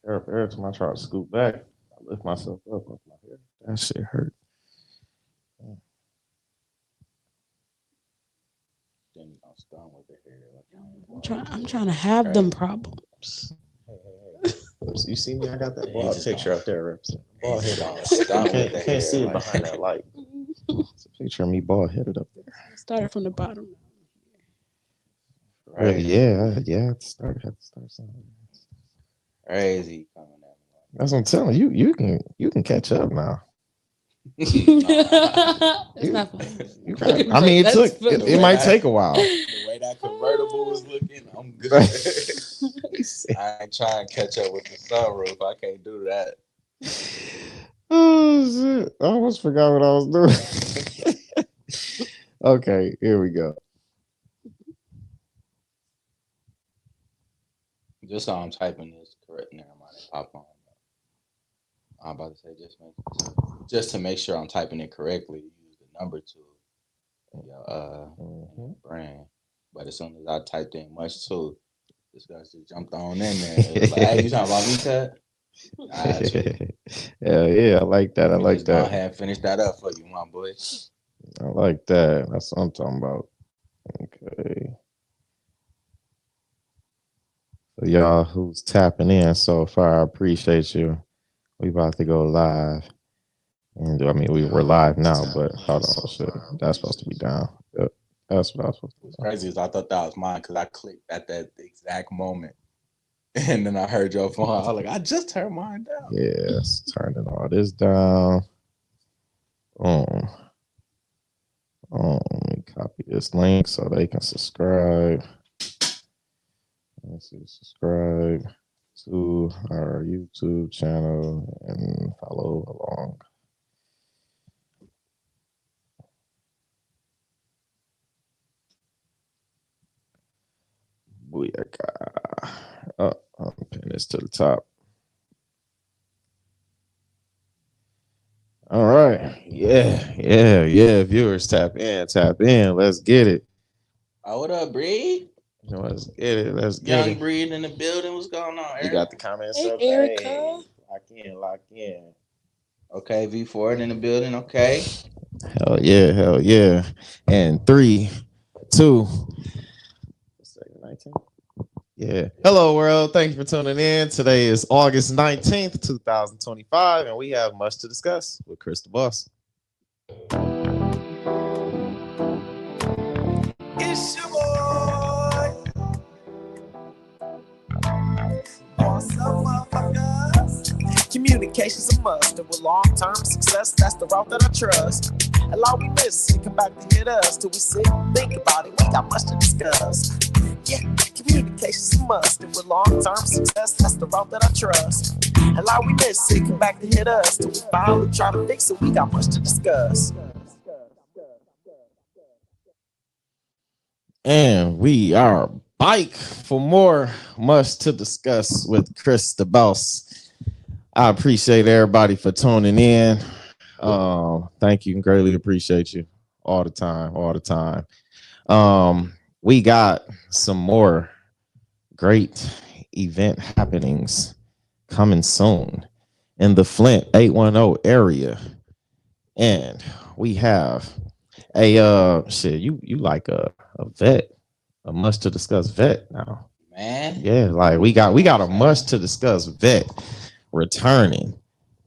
Every time I try to scoot back, I lift myself up off my hair. That shit hurt. Then you gonna stun with the hair. Like, I'm trying to have them problems. You see me? I got that he bald just picture gonna, up there. Represent. he Bald just head. gonna stun You with the can't see hair. it behind that light. It's a picture of me bald headed up there. Started from the bottom. Really? Right. Yeah, yeah. Had to start something. Crazy coming at That's what I'm telling you. You can catch up now. me. It's You, not funny. you got. I mean, it That's took. funny. It might take a while. The way that convertible was looking, I'm good. He said, I ain't trying to catch up with the sunroof. I can't do that. oh shit! I almost forgot what I was doing. Okay, here we go. Just so I'm typing this correct. Never mind. It pop on. I'm about to say just to make sure I'm typing it correctly. Use the number two in your brand. But as soon as I typed in much too, this guy just jumped on in there. It was like, hey, you talking about me, Ted? Yeah, yeah, I like that. I Let me like just go that. ahead and finish that up for you, my boy. I like that. That's what I'm talking about. Okay. So y'all who's tapping in so far, I appreciate you. We about to go live. And I mean we're live now, but hold on, shit. That's supposed to be down. Yep. That's what I was supposed to What's do. crazy is I thought that was mine because I clicked at that exact moment. And then I heard your phone. I was like, I just turned mine down. Yes, turning all this down. Let me copy this link so they can subscribe. Let's see, subscribe to our YouTube channel and follow along. Booyaka. Oh, I'll pin this to the top. All right. Yeah. Viewers, tap in, tap in. Let's get it. Oh, what up, Breed? Let's get it. Let's get Young it. Breed in the building. What's going on, You Eric? got the comments Hey, up. Erica. Hey, lock in. Okay, V4 in the building. Okay. Hell yeah. And 3, 2, 19. Yeah. Hello, world. Thank you for tuning in. Today is August 19th, 2025, and we have much to discuss with Chris the Boss. It's your boy. What's up, motherfuckers? Communication's a must, and with long-term success, that's the route that I trust. Allow we miss and come back to hit us till we sit and think about it. We got much to discuss. Yeah, communication's a must, and with long-term success, that's the route that I trust. Allow we miss and come back to hit us till we finally try to fix it. We got much to discuss. And we are back for more much to discuss with Chris the Boss. I appreciate everybody for tuning in. Thank you. Greatly appreciate you all the time. We got some more great event happenings coming soon in the Flint 810 area. And we have a you like a vet, a much to discuss vet now. Man. Yeah, like we got a much to discuss vet returning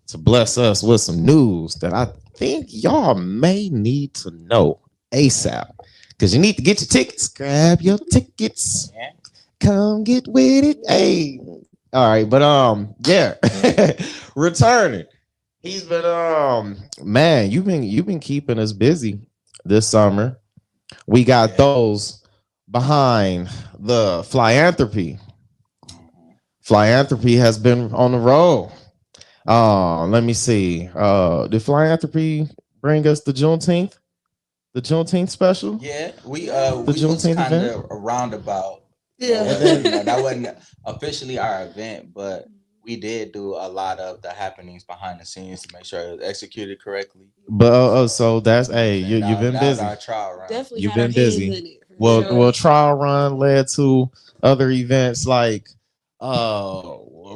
to bless us with some news that I think y'all may need to know ASAP. Because you need to get your tickets. Grab your tickets. Yeah. Come get with it. Hey. All right, but yeah. Returning. He's been man, you've been keeping us busy this summer. We got those behind the Fli-Anthropy. Fli-Anthropy has been on the road. Let me see. Did Fli-Anthropy bring us the Juneteenth? The Juneteenth special? Yeah, we The was Juneteenth kind event? of a roundabout. Yeah. That wasn't officially our event, but we did do a lot of the happenings behind the scenes to make sure it was executed correctly. But so that's you've been That was busy. our trial run. Definitely You've had our been hands busy. in it. for Well, sure. trial run led to other events like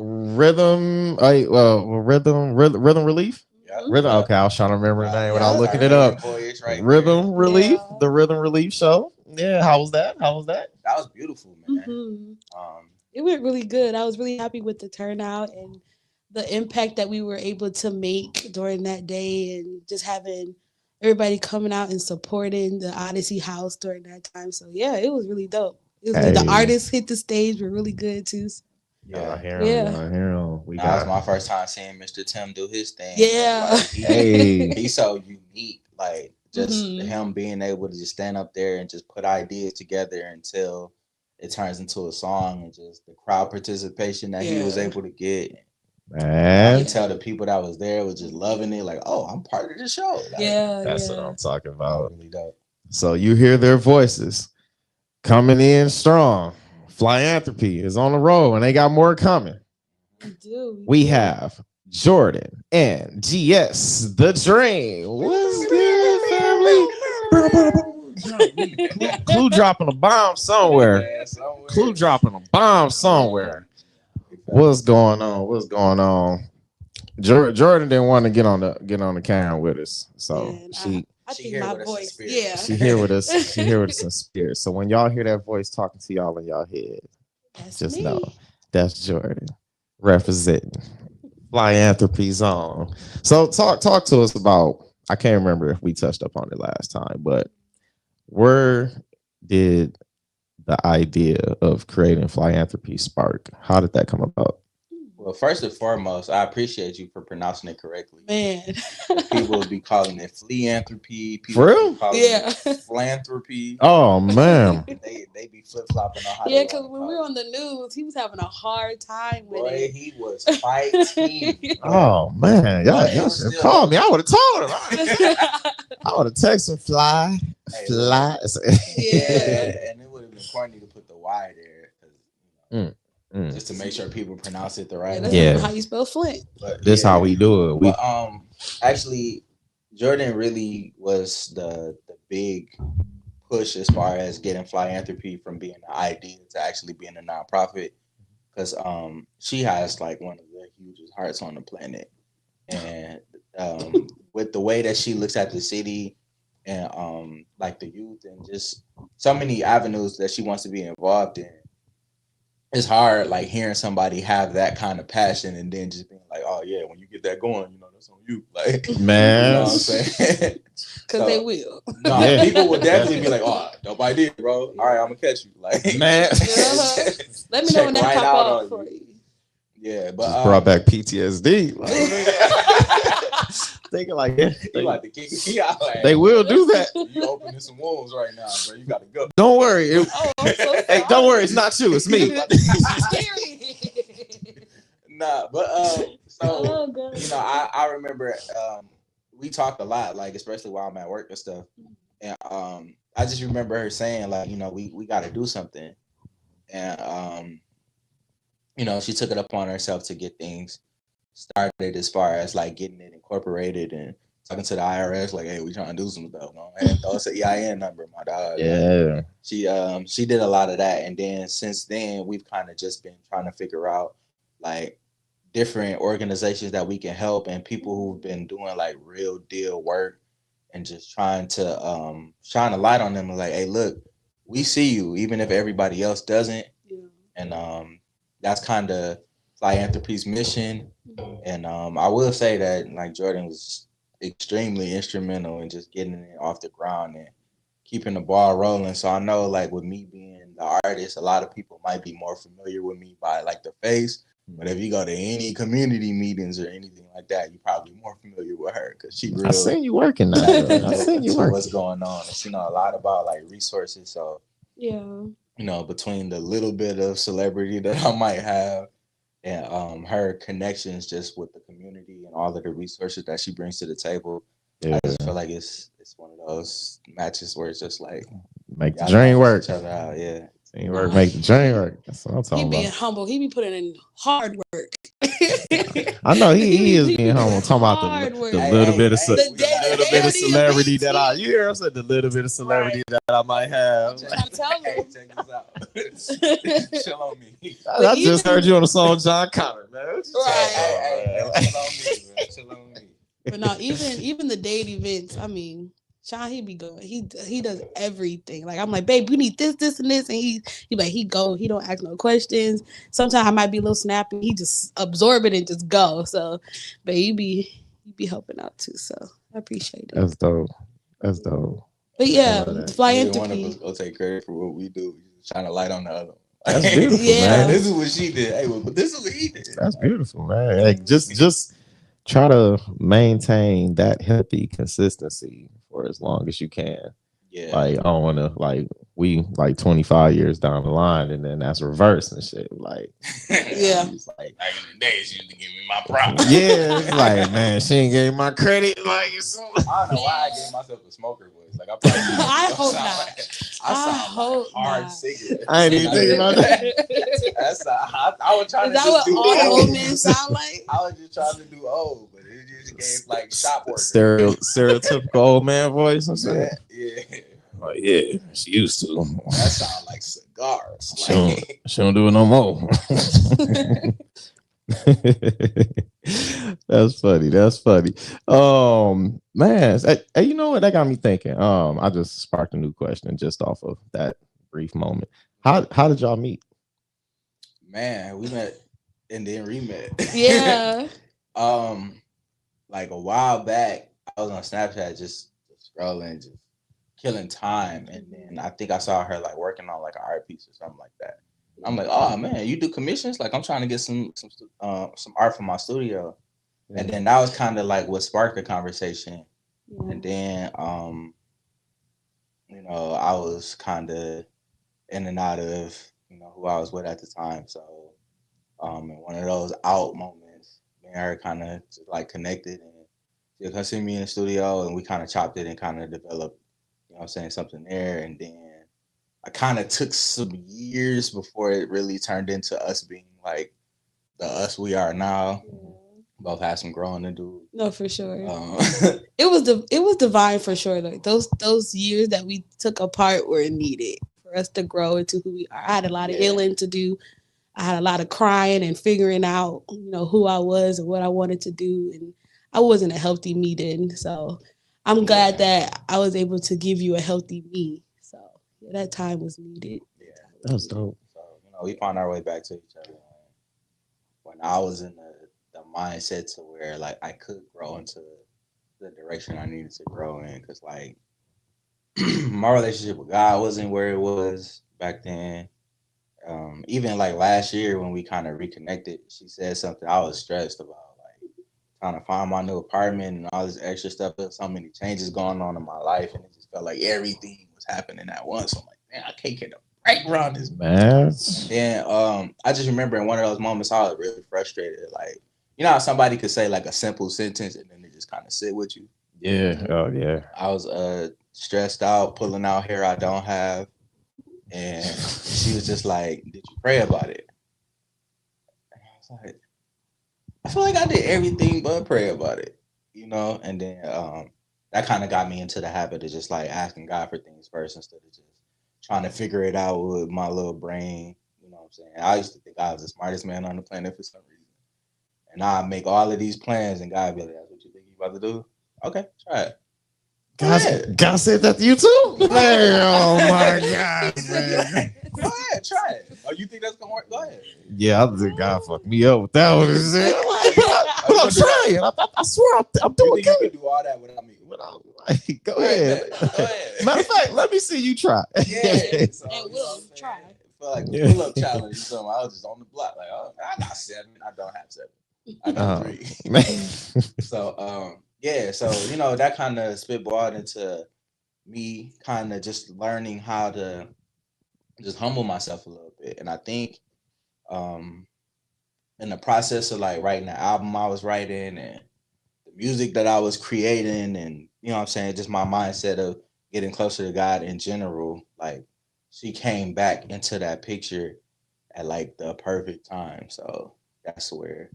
Rhythm, rhythm relief. Yep. Rhythm. Yep. Okay, I was trying to remember the name without Yeah. looking it up. Boyish right Rhythm there. relief, Yeah. the rhythm relief show. Yeah, how was that? How was that? That was beautiful, man. Mm-hmm. It went really good. I was really happy with the turnout and the impact that we were able to make during that day, and just having everybody coming out and supporting the Odyssey House during that time. So yeah, it was really dope. It was the Hey. artists hit the stage were really good too. So, Yeah. Yeah. We That was got my first time seeing Mr. Tim do his thing. Yeah. Like, Hey. he's so unique. Like just Mhm. him being able to just stand up there and just put ideas together until it turns into a song, and just the crowd participation that he was Yeah. able to get. I man. could tell the people that was there was just loving it. Like, oh, I'm part of the show. Like, Yeah. That's what I'm talking about. really dope. So you hear their voices coming in strong. Fli-Anthropy is on the road, and they got more coming. We do. We have Jordan and GS the DreaM. What's good, family? Clue dropping a bomb somewhere. Clue dropping a bomb somewhere. What's going on? What's going on? Jordan didn't want to get on the camera with us, so Man, she I She think here my with us in voice. spirit. Yeah. she here with us. She here with us in spirit. So when y'all hear that voice talking to y'all in y'all head, That's just me. know that's Jordan representing Fli-Anthropy's on. So talk to us about. I can't remember if we touched upon it last time, but where did the idea of creating Fli-Anthropy spark? How did that come about? Well, first and foremost, I appreciate you for pronouncing it correctly. Man. People would be calling it Fli-Anthropy. People For real? would be calling Yeah. it Fli-Anthropy. Oh man. They be flip flopping on how. Yeah, they because wanna when call we it. were on the news, he was having a hard time with Boy, it. he was fighting. Oh man. Y'all It was should still- call me. I would have told him. I would have texted him fly. Hey, Fly. Yeah, and it would have been corny to put the Y there, 'cause, just to make sure people pronounce it the right way. Yeah. How you spell Flint? But This how we do it. We But actually, Jordan really was the big push as far as getting Fli-Anthropy from being an idea to actually being a nonprofit, because she has like one of the hugest hearts on the planet, and with the way that she looks at the city and like the youth and just so many avenues that she wants to be involved in, it's hard like hearing somebody have that kind of passion and then just being like, oh yeah, when you get that going, that's on you. Like, man. you know what I'm saying? Because they will. No, Yeah. people will definitely be like, oh, dope idea, bro. All right, I'm gonna catch you. Like, Man. Let me know when that Check right pop out off on for you. you. Yeah, but Just brought back PTSD. Thinking like you like to kick me out. Like, they will do that. You opening some wounds right now, bro. You gotta go. Don't worry. Oh, I'm so sorry. Hey, don't worry. It's not you. It's me. Nah, but so Oh, God. I remember we talked a lot, like especially while I'm at work and stuff, and I just remember her saying like, we got to do something, and she took it upon herself to get things started as far as like getting it incorporated and talking to the IRS like, hey, we trying to do some stuff. And throw us an EIN number, my dog. Yeah. She did a lot of that, and then since then we've kind of just been trying to figure out like different organizations that we can help and people who've been doing like real deal work and just trying to shine a light on them and like, hey, look, we see you even if everybody else doesn't. Yeah. And that's kind of Fli-Anthropy's mission. And I will say that like Jordan was extremely instrumental in just getting it off the ground and keeping the ball rolling. So I know like with me being the artist, a lot of people might be more familiar with me by like the face. But if you go to any community meetings or anything like that, you're probably more familiar with her because she real. I seen you working now. I seen you working. What's going on? And she know a lot about like resources. So Yeah. between the little bit of celebrity that I might have and her connections just with the community and all of the resources that she brings to the table, Yeah. I just feel like it's one of those matches where it's just like Make the dream work. each other out. Yeah. Teamwork make the dream work. That's what I'm He talking being about. humble. He be putting in hard work. I know he is He being be humble. I'm talking about hard the work. little bit of The day little day bit of of the celebrity event, that you hear what I'm saying? The little bit of celebrity that I might have. I'm trying to tell Hey, him. check this out. Chill on me. But I just heard you on the song John Connor, man. Hey, chill on me, man. Chill on me. But no, even the date events. I mean, Sean, he be going. He does everything. Like I'm like, babe, we need this, and this, and he like he go. He don't ask no questions. Sometimes I might be a little snappy. He just absorb it and just go. So, but he be helping out too. So I appreciate it. That's dope. That's dope. But yeah, I love that. Neither one of us Fli-Anthropy. go take credit for what we do. We just trying to light on the other one. That's beautiful, Yeah. man. This is what she did. Hey, well, but this is what he did. That's beautiful, man. Like just try to maintain that healthy consistency for as long as you can. Yeah. Like I don't want to we 25 years down the line and then that's reverse and shit. Like Yeah. it's like Back in the day, she used to give me my props. yeah, it's like man, she ain't gave me my credit. Like so. I don't know why I gave myself a smoker voice. Like I probably I hope sound not. Like, I I sound hope like hard not. cigarette. I ain't even thinking about that. That's I was trying Is to that just what do all the old. old men sound like? I was just trying to do old, but it just gave like shop work. Stereotypical old man voice and shit. Yeah. Oh yeah, she used to. That sound like cigars. She don't do it no more. That's funny. That's funny. Man, hey, you know what? That got me thinking. I just sparked a new question just off of that brief moment. How did y'all meet? Man, we met and then re-met. Yeah. Like a while back, I was on Snapchat just scrolling, just killing time, and then I think I saw her like working on like an art piece or something like that. I'm like, oh man, you do commissions? Like I'm trying to get some art for my studio, and then that was kind of like what sparked the conversation. Yeah. And then you know, I was kind of in and out of who I was with at the time, so in one of those out moments, me and her kind of like connected, and she'll come see me in the studio, and we kind of chopped it and kind of developed, something there. And then I kind of took some years before it really turned into us being like the us we are now. Yeah. Both had some growing to do. No, for sure. It was divine for sure. Like those years that we took apart were needed for us to grow into who we are. I had a lot of healing to do. I had a lot of crying and figuring out, who I was and what I wanted to do. And I wasn't a healthy me then. So I'm glad that I was able to give you a healthy me. So that time was needed. Yeah, that was dope. So we found our way back to each other when I was in the mindset to where like I could grow into the direction I needed to grow in, because like my relationship with God wasn't where it was back then. Even like last year when we kind of reconnected, she said something I was stressed about, like trying to find my new apartment and all this extra stuff. There's so many changes going on in my life, and it just felt like everything was happening at once. So I'm like, man, I can't get a break around this. Man. And I just remember in one of those moments I was really frustrated. Like, how somebody could say like a simple sentence and then they just kind of sit with you. Yeah. Oh yeah. I was stressed out, pulling out hair I don't have. And she was just like, did you pray about it? And I was like, I feel like I did everything but pray about it, And then that kind of got me into the habit of just like asking God for things first instead of just trying to figure it out with my little brain. You know what I'm saying? I used to think I was the smartest man on the planet for some reason. And I make all of these plans and God be like, that's what you think you about to do? Okay, try it. God said that to you too? Man, oh my God, man. Go ahead, try it. Oh, you think that's gonna work? Go ahead. Yeah, I think God fucked me up with that one. But I'm trying. I swear I'm doing good. good. You can do all that without me. Go ahead. Go ahead. Matter of fact, let me see you try. Yeah. So, And we'll try. I feel like a pull-up challenge or something. I was just on the block like, oh, I got 7. I don't have 7. I got 3. Man. So so that kind of spitballed into me kind of just learning how to just humble myself a little bit. And I think in the process of like writing the album I was writing and the music that I was creating, and just my mindset of getting closer to God in general, like she came back into that picture at like the perfect time. So that's where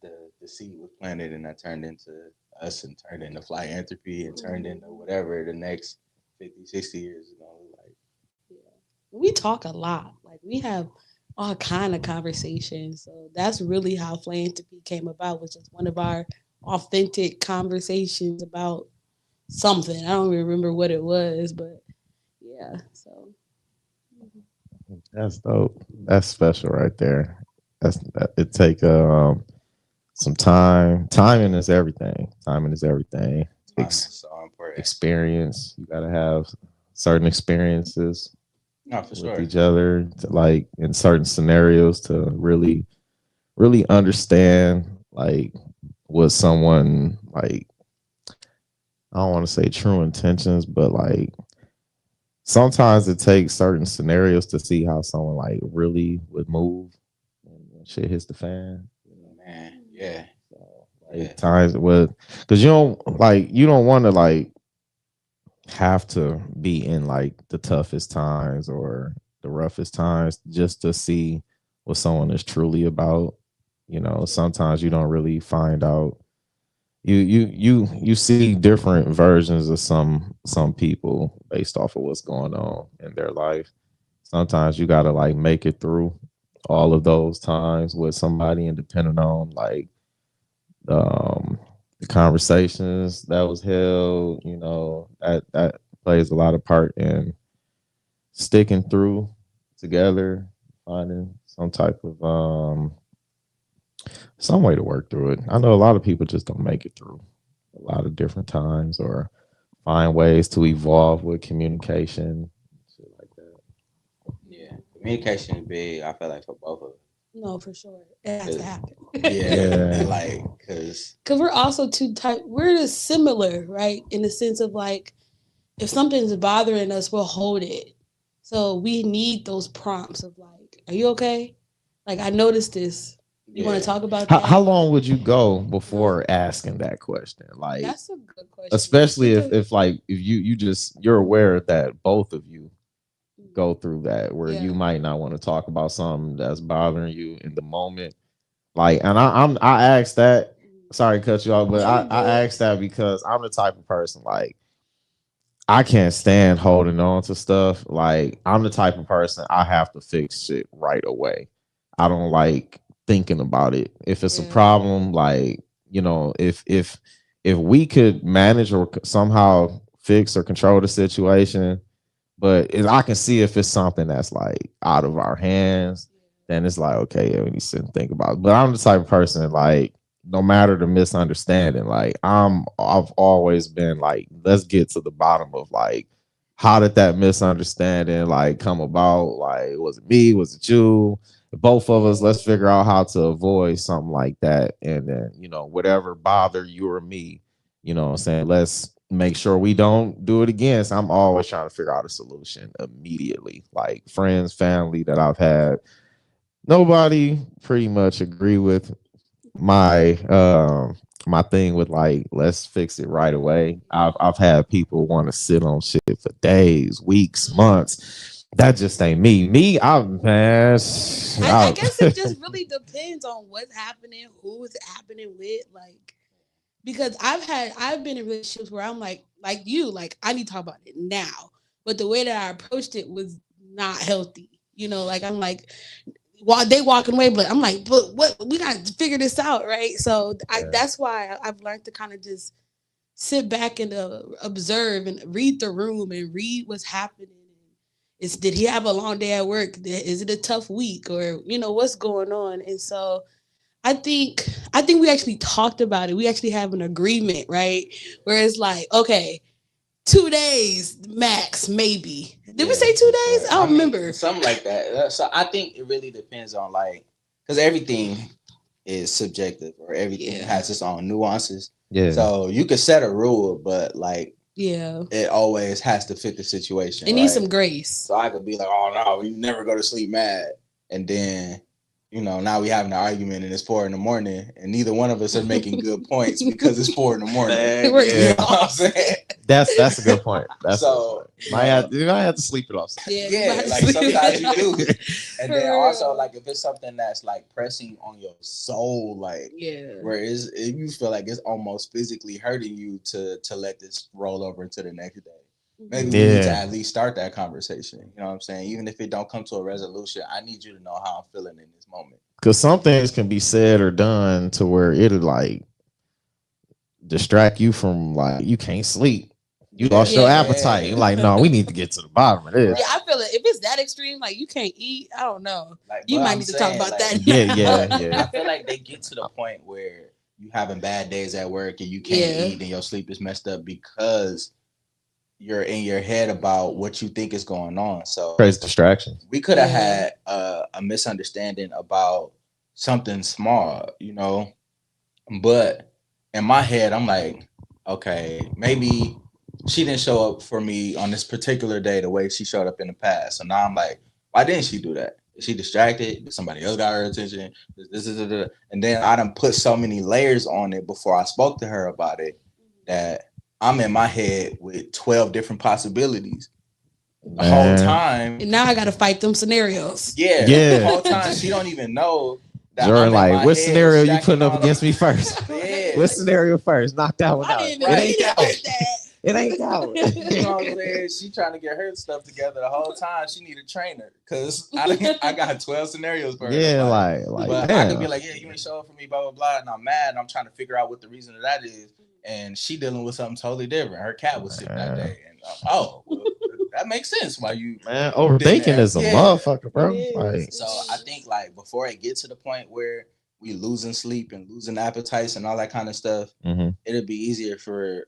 the seed was planted, and that turned into us, and turned into Fli-Anthropy, and turned into whatever the next 50, 60 years is gonna look like. Yeah. We talk a lot. Like we have all kind of conversations. So that's really how philanthropy came about, which is one of our authentic conversations about something. I don't even remember what it was, but yeah. So That's dope. That's special right there. It take some time. Timing is everything. Timing is everything. Time is so important. Experience. You gotta have certain experiences No, for with sure. each other, to, like in certain scenarios, to really understand like what someone like. I don't want to say true intentions, but like sometimes it takes certain scenarios to see how someone like really would move when shit hits the fan. Man, yeah. So, like times with, because you don't want to like have to be in like the toughest times or the roughest times just to see what someone is truly about. Sometimes you don't really find out. You see different versions of some people based off of what's going on in their life. Sometimes you gotta like make it through all of those times with somebody, and depending on like the conversations that was held, that plays a lot of part in sticking through together, finding some way to work through it. I know a lot of people just don't make it through a lot of different times, or find ways to evolve with communication, shit like that. Yeah, communication is big. I feel like for both of us. no, for sure, it has to happen. Yeah, like because we're also two type. We're just similar, right? In the sense of like, if something's bothering us, we'll hold it. So we need those prompts of like, "Are you okay? Like, I noticed this. You want to talk about that?" How long would you go before asking that question? Like, that's a good question. especially if like if you're aware that both of you go through that, where you might not want to talk about something that's bothering you in the moment. Like, and I asked that. Sorry to cut you off, but I asked that because I'm the type of person like I can't stand holding on to stuff. Like, I'm the type of person I have to fix shit right away. I don't like thinking about it. If it's a problem, like, if we could manage or somehow fix or control the situation, but if I can see if it's something that's like out of our hands, then it's like, okay, yeah, we need to sit and think about it. But I'm the type of person like, no matter the misunderstanding, like I've always been like, let's get to the bottom of like, how did that misunderstanding like come about? Like, was it me? Was it you? Both of us, let's figure out how to avoid something like that. And then, whatever bother you or me, what I'm saying, let's make sure we don't do it again. So I'm always trying to figure out a solution immediately. Like friends, family that I've had, nobody pretty much agree with my thing with like, let's fix it right away. I've had people want to sit on shit for days, weeks, months. That just ain't me. I'm man. I guess it just really depends on what's happening, who it's happening with, like, because I've been in relationships where I'm like you, like I need to talk about it now. But the way that I approached it was not healthy. Like I'm like, while they walking away, but I'm like, but what, we got to figure this out, right? So that's why I've learned to kind of just sit back and observe and read the room and read what's happening. Did he have a long day at work? Is it a tough week, or what's going on? And so I think we actually talked about it. We actually have an agreement, right? Where it's like, okay, 2 days max, maybe. Did we say 2 days? I don't remember. Something like that. So I think it really depends on like, because everything is subjective, or everything has its own nuances. Yeah. So you could set a rule, but like, it always has to fit the situation. It needs some grace. So I could be like, oh no, we never go to sleep mad, and then now we having an argument and it's 4 a.m, and neither one of us are making good points because it's 4 a.m. You know what I'm saying? That's a good point. That's So you might have to sleep it off. yeah, like sometimes you do. And then also like if it's something that's like pressing on your soul, like where if you feel like it's almost physically hurting you to let this roll over into the next day. Maybe we need to at least start that conversation. You know what I'm saying? Even if it don't come to a resolution, I need you to know how I'm feeling in this moment. Because some things can be said or done to where it'll like distract you from like you can't sleep. You lost your appetite. You're like, no, we need to get to the bottom of this. Yeah, I feel it. If it's that extreme, like you can't eat, I don't know. Like, you might need to talk about that. Yeah. I feel like they get to the point where you having bad days at work and you can't eat and your sleep is messed up because you're in your head about what you think is going on. So crazy distractions. We could have had a misunderstanding about something small, you know, but in my head, I'm like, okay, maybe she didn't show up for me on this particular day the way she showed up in the past. So now I'm like, why didn't she do that? Is she distracted? Did somebody else got her attention? And then I done put so many layers on it before I spoke to her about it that I'm in my head with 12 different possibilities the whole time. And now I got to fight them scenarios. Yeah. The whole time she don't even know that Jordan, like, what scenario you putting up against me first? Yeah. What scenario first? Knock that one out. It ain't that. It ain't out. You know what I'm saying? She trying to get her stuff together the whole time. She need a trainer because I got 12 scenarios for her. Yeah, like but damn. I could be like, yeah, you ain't show up for me, blah, blah, blah. And I'm mad and I'm trying to figure out what the reason of that is. And she dealing with something totally different. Her cat was sick that day. And well, that makes sense why you overthinking is a motherfucker, bro. Like, so I think like before it gets to the point where we losing sleep and losing appetites and all that kind of stuff, it'll be easier for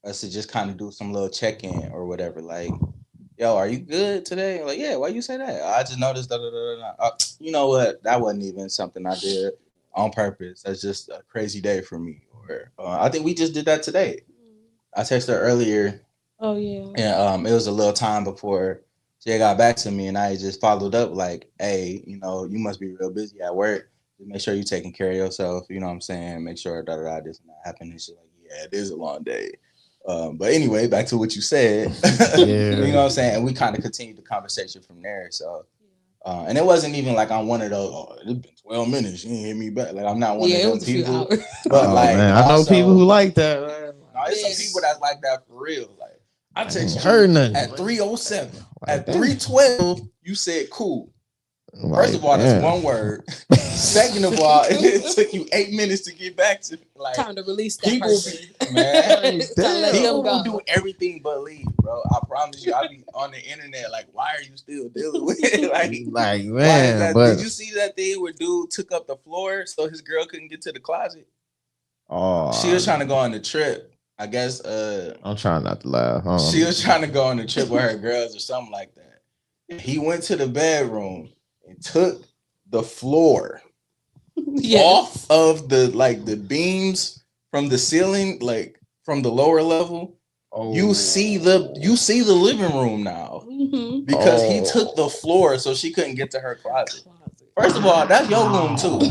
us to just kind of do some little check-in or whatever. Like, yo, are you good today? Like, yeah, why you say that? I just noticed you know what? That wasn't even something I did on purpose. That's just a crazy day for me. Or I think we just did that today. I texted her earlier. Oh yeah. And it was a little time before she got back to me, and I just followed up like, hey, you know, you must be real busy at work. Just make sure you're taking care of yourself. You know what I'm saying? Make sure this not happen. And she's like, yeah, it is a long day. But anyway, back to what you said. You know what I'm saying? And we kind of continued the conversation from there. So, and it wasn't even like I'm one of those. Oh, it's been 12 minutes. You didn't hit me back. Like I'm not one of those people. But like, man, I know people who like that. Man. No, there's some people that's like that for real. Like I text you at 3:07. At 3:12, you said cool. First of all, that's one word. Second of all, it took you 8 minutes to get back to me. Like, time to release that people person. People will do everything but leave, bro. I promise you, I be on the internet like, why are you still dealing with it? like man, but did you see that thing where dude took up the floor so his girl couldn't get to the closet? Oh, she was trying to go on the trip. I guess I'm trying not to laugh. She was trying to go on the trip with her girls or something like that. He went to the bedroom and took the floor off of the beams from the ceiling, like from the lower level. Oh. You see the living room now because he took the floor so she couldn't get to her closet. First of all, that's your room too.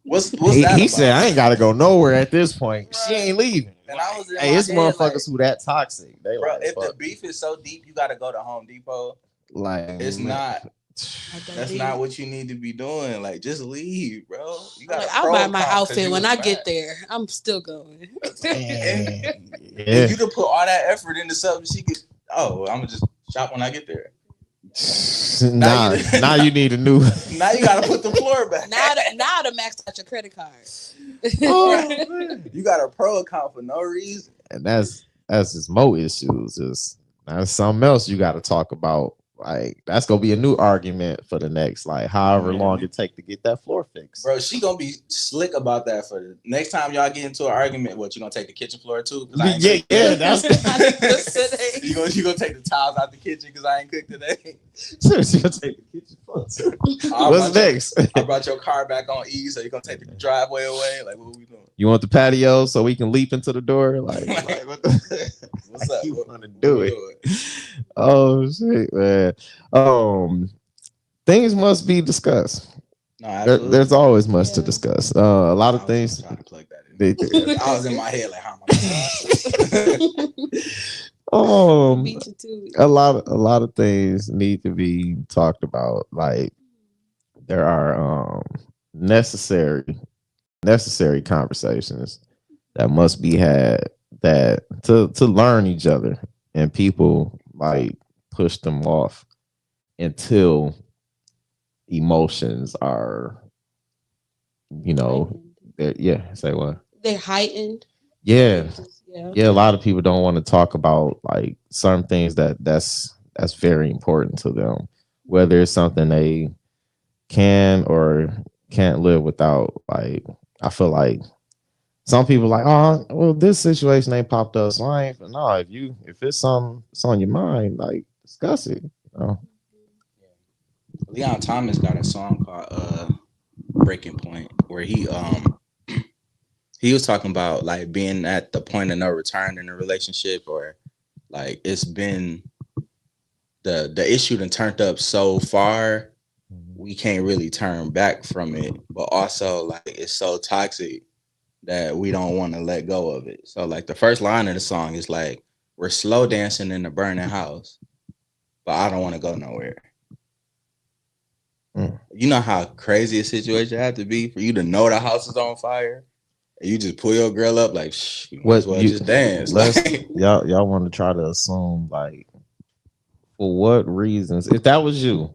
What's that? He said, I ain't gotta go nowhere at this point. Right. She ain't leaving. And I was it's motherfuckers who that toxic. They bro, like, if the beef is so deep, you gotta go to Home Depot. Like it's not. That's not what you need to be doing. Like, just leave, bro. You got. I'll buy my outfit when I get there. I'm still going. If you could put all that effort into something, she could. Oh, I'm gonna just shop when I get there. Now you need a new. Now you gotta put the floor back. Now to max out your credit card. You got a pro account for no reason, and that's just more issues. That's something else you got to talk about. Like that's gonna be a new argument for the next however long it take to get that floor fixed. Bro, she gonna be slick about that for the next time y'all get into an argument. What, you gonna take the kitchen floor too? That's you gonna take the tiles out the kitchen because I ain't cooked today. She gonna take the kitchen floor too. What's next? I brought your car back on E, so you gonna take the driveway away? Like, what are we doing? You want the patio so we can leap into the door? Like what's up? You want to do it? Oh shit, man. Things must be discussed. No, there's always much to discuss. A lot of things. Trying to plug that in. I was in my head like, how am I Beat you too. a lot of things need to be talked about. Like there are necessary conversations that must be had that to learn each other, and people like push them off until emotions are, you know, yeah, say what? They're heightened. Yeah. Yeah. Yeah, a lot of people don't want to talk about like certain things that's very important to them, whether it's something they can or can't live without. Like I feel like some people like, oh, well, this situation ain't popped up, so I ain't. No, if it's something it's on your mind, like discuss it. You know? Leon Thomas got a song called Breaking Point where he was talking about like being at the point of no return in a relationship, or like it's been the issue done turned up so far we can't really turn back from it, but also like it's so toxic that we don't want to let go of it. So like the first line of the song is like, we're slow dancing in the burning house, but I don't want to go nowhere. You know how crazy a situation had to be for you to know the house is on fire, and you just pull your girl up like, you might as well just dance. Y'all want to try to assume like, for what reasons? If that was you,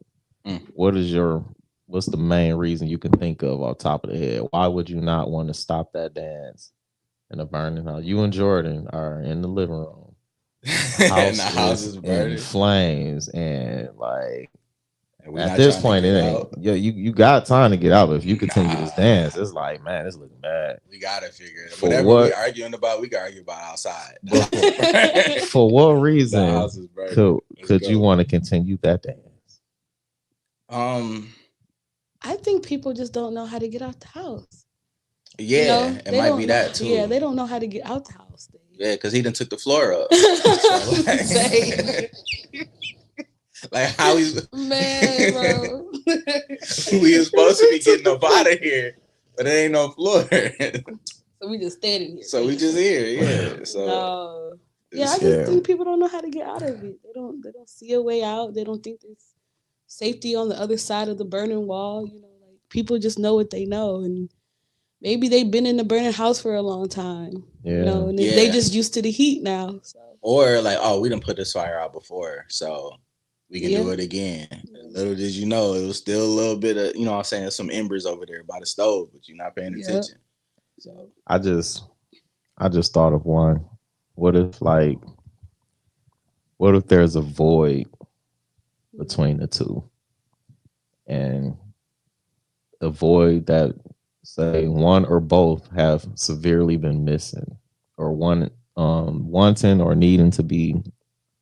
what's the main reason you can think of off top of the head? Why would you not want to stop that dance in a burning house? You and Jordan are in the living room. And the house is burning in flames, and like at this point, it ain't. You got time to get out. But if you continue this dance, it's like, man, it's looking bad. We gotta figure it. Whatever we're arguing about, we can argue about outside. For what reason could you want to continue that dance? I think people just don't know how to get out the house. Yeah, you know, it might be that too. Yeah, they don't know how to get out the house. Yeah, because he done took the floor up. Like how he's man, bro. We was supposed to be getting up out of here, but there ain't no floor. So we just standing here. So we just here, yeah. So no. Yeah, I just think people don't know how to get out of it. They don't see a way out. They don't think there's safety on the other side of the burning wall. You know, like people just know what they know, and maybe they've been in the burning house for a long time. Yeah. You know, and they just used to the heat now. So. Or like, oh, we done put this fire out before, so we can do it again. Little did you know, it was still a little bit of, you know what I'm saying, some embers over there by the stove, but you're not paying attention. So I just thought of one. What if there's a void between the two, and a void that say one or both have severely been missing, or one wanting or needing to be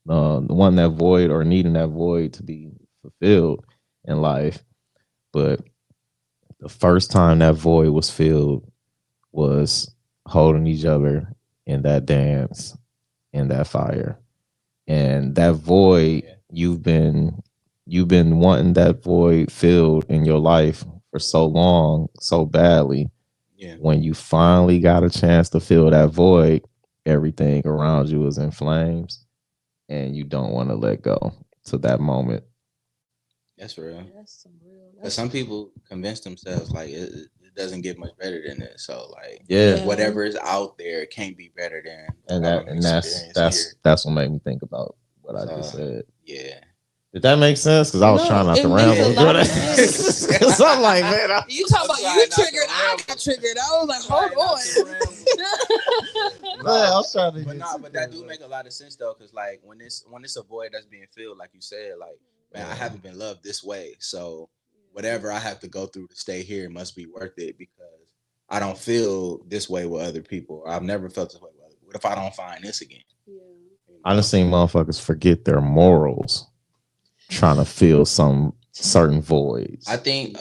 wanting that void or needing that void to be fulfilled in life, but the first time that void was filled was holding each other in that dance, in that fire, and that void you've been wanting that void filled in your life for so long, so badly. Yeah. When you finally got a chance to fill that void, everything around you is in flames, and you don't want to let go to that moment. That's real. That's some real. But some people convince themselves like it doesn't get much better than it. So like, whatever is out there can't be better than. And that's what made me think about what I just said. Yeah. Did that make sense? Because I was trying not to ramble. Because I'm like, man, you talking about you triggered, I got triggered. I was like, hold on. I was trying to. But that do make a lot of sense though, because like when it's a void that's being filled, like you said, like, man, I haven't been loved this way, so whatever I have to go through to stay here must be worth it, because I don't feel this way with other people. I've never felt this way with other people. What if I don't find this again? Yeah. I done seen motherfuckers forget their morals trying to fill some certain voids. I think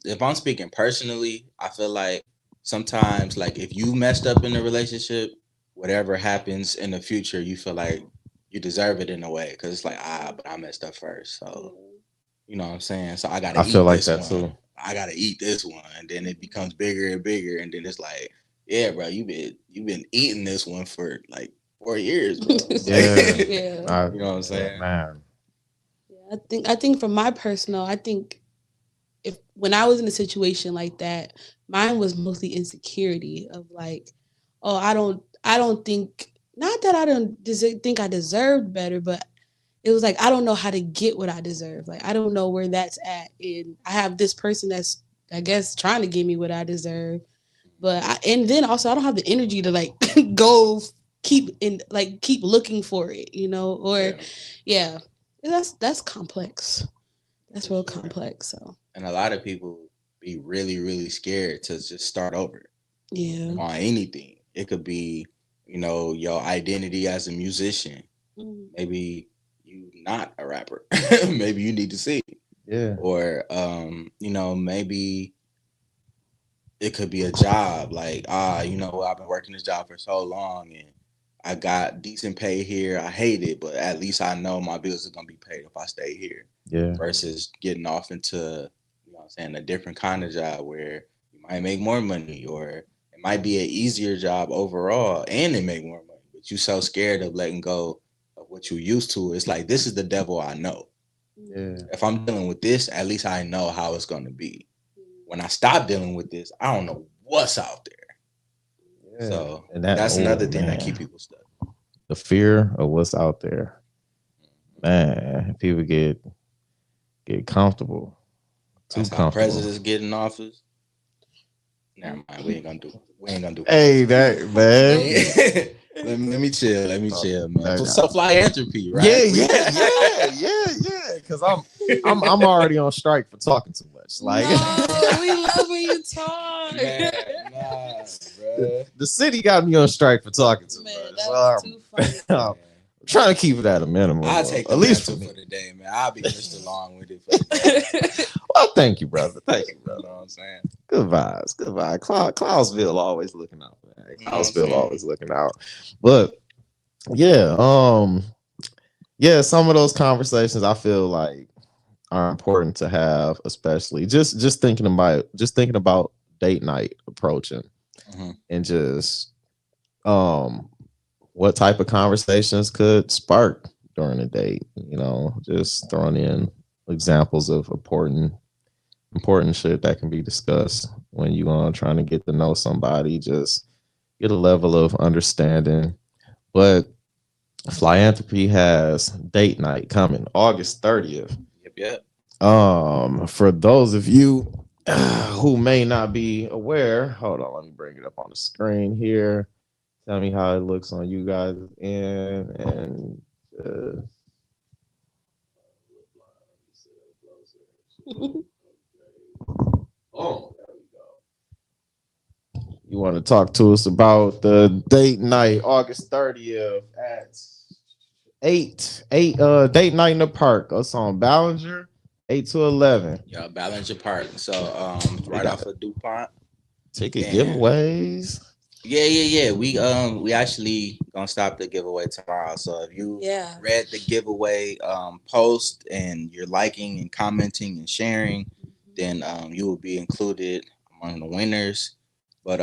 if I'm speaking personally, I feel like sometimes, like if you messed up in a relationship, whatever happens in the future, you feel like you deserve it in a way, because it's like, but I messed up first, so you know what I'm saying. So I feel like that too. I gotta eat this one, and then it becomes bigger and bigger, and then it's like, yeah, bro, you've been eating this one for like 4 years, bro. Yeah. Yeah. You know what I'm saying? Man. Yeah, I think from my personal, I think if when I was in a situation like that, mine was mostly insecurity of like, oh, I don't think not that I don't think I deserved better, but it was like I don't know how to get what I deserve. Like I don't know where that's at, and I have this person that's I guess trying to give me what I deserve, but and then also I don't have the energy to like go keep looking for it, you know, or yeah, that's complex. That's real complex. So And a lot of people be really, really scared to just start over yeah, on anything. It could be, your identity as a musician. Maybe you not a rapper. Maybe you need to sing. Yeah. Or maybe it could be a job. Like, I've been working this job for so long and I got decent pay here. I hate it, but at least I know my bills are gonna be paid if I stay here. Yeah. Versus getting off into, a different kind of job where you might make more money, or it might be an easier job overall and they make more money. But you're so scared of letting go of what you used to. It's like, this is the devil I know. Yeah. If I'm dealing with this, at least I know how it's gonna be. When I stop dealing with this, I don't know what's out there. Yeah. So And that's another thing that keep people stuck. The fear of what's out there. Man, people get comfortable. That's how presidents get in office. Never mind, we ain't gonna do. Hey, that man. let me chill, man. So Fli-Anthropy, right? Yeah. Because I'm already on strike for talking too much. Like, no, we love when you talk. Man, nah, bro. The city got me on strike for talking too much. That's too funny. I'm trying to keep it at a minimum. I'll take at least for the day, man. I'll be Mr. Long with it for the day. Well, thank you, brother. Thank you, brother. You know what I'm saying? Good vibes. Cloudsville always looking out for that. Cloudsville always looking out. But yeah, some of those conversations I feel like are important to have, especially just thinking about date night approaching and just what type of conversations could spark during a date, just throwing in examples of important shit that can be discussed when you are trying to get to know somebody, just get a level of understanding. But Fli-Anthropy has date night coming August 30th. Yep. For those of you who may not be aware, hold on, let me bring it up on the screen here. Tell me how it looks on you guys end and oh, there we go. You want to talk to us about the date night August 30th at 8 date night in the park. Us on Ballinger, 8 to 11. Yeah, Ballinger Park. So right off of DuPont. Ticket giveaways. Yeah. We actually gonna stop the giveaway tomorrow. So if you read the giveaway post and you're liking and commenting and sharing, then you will be included among the winners. But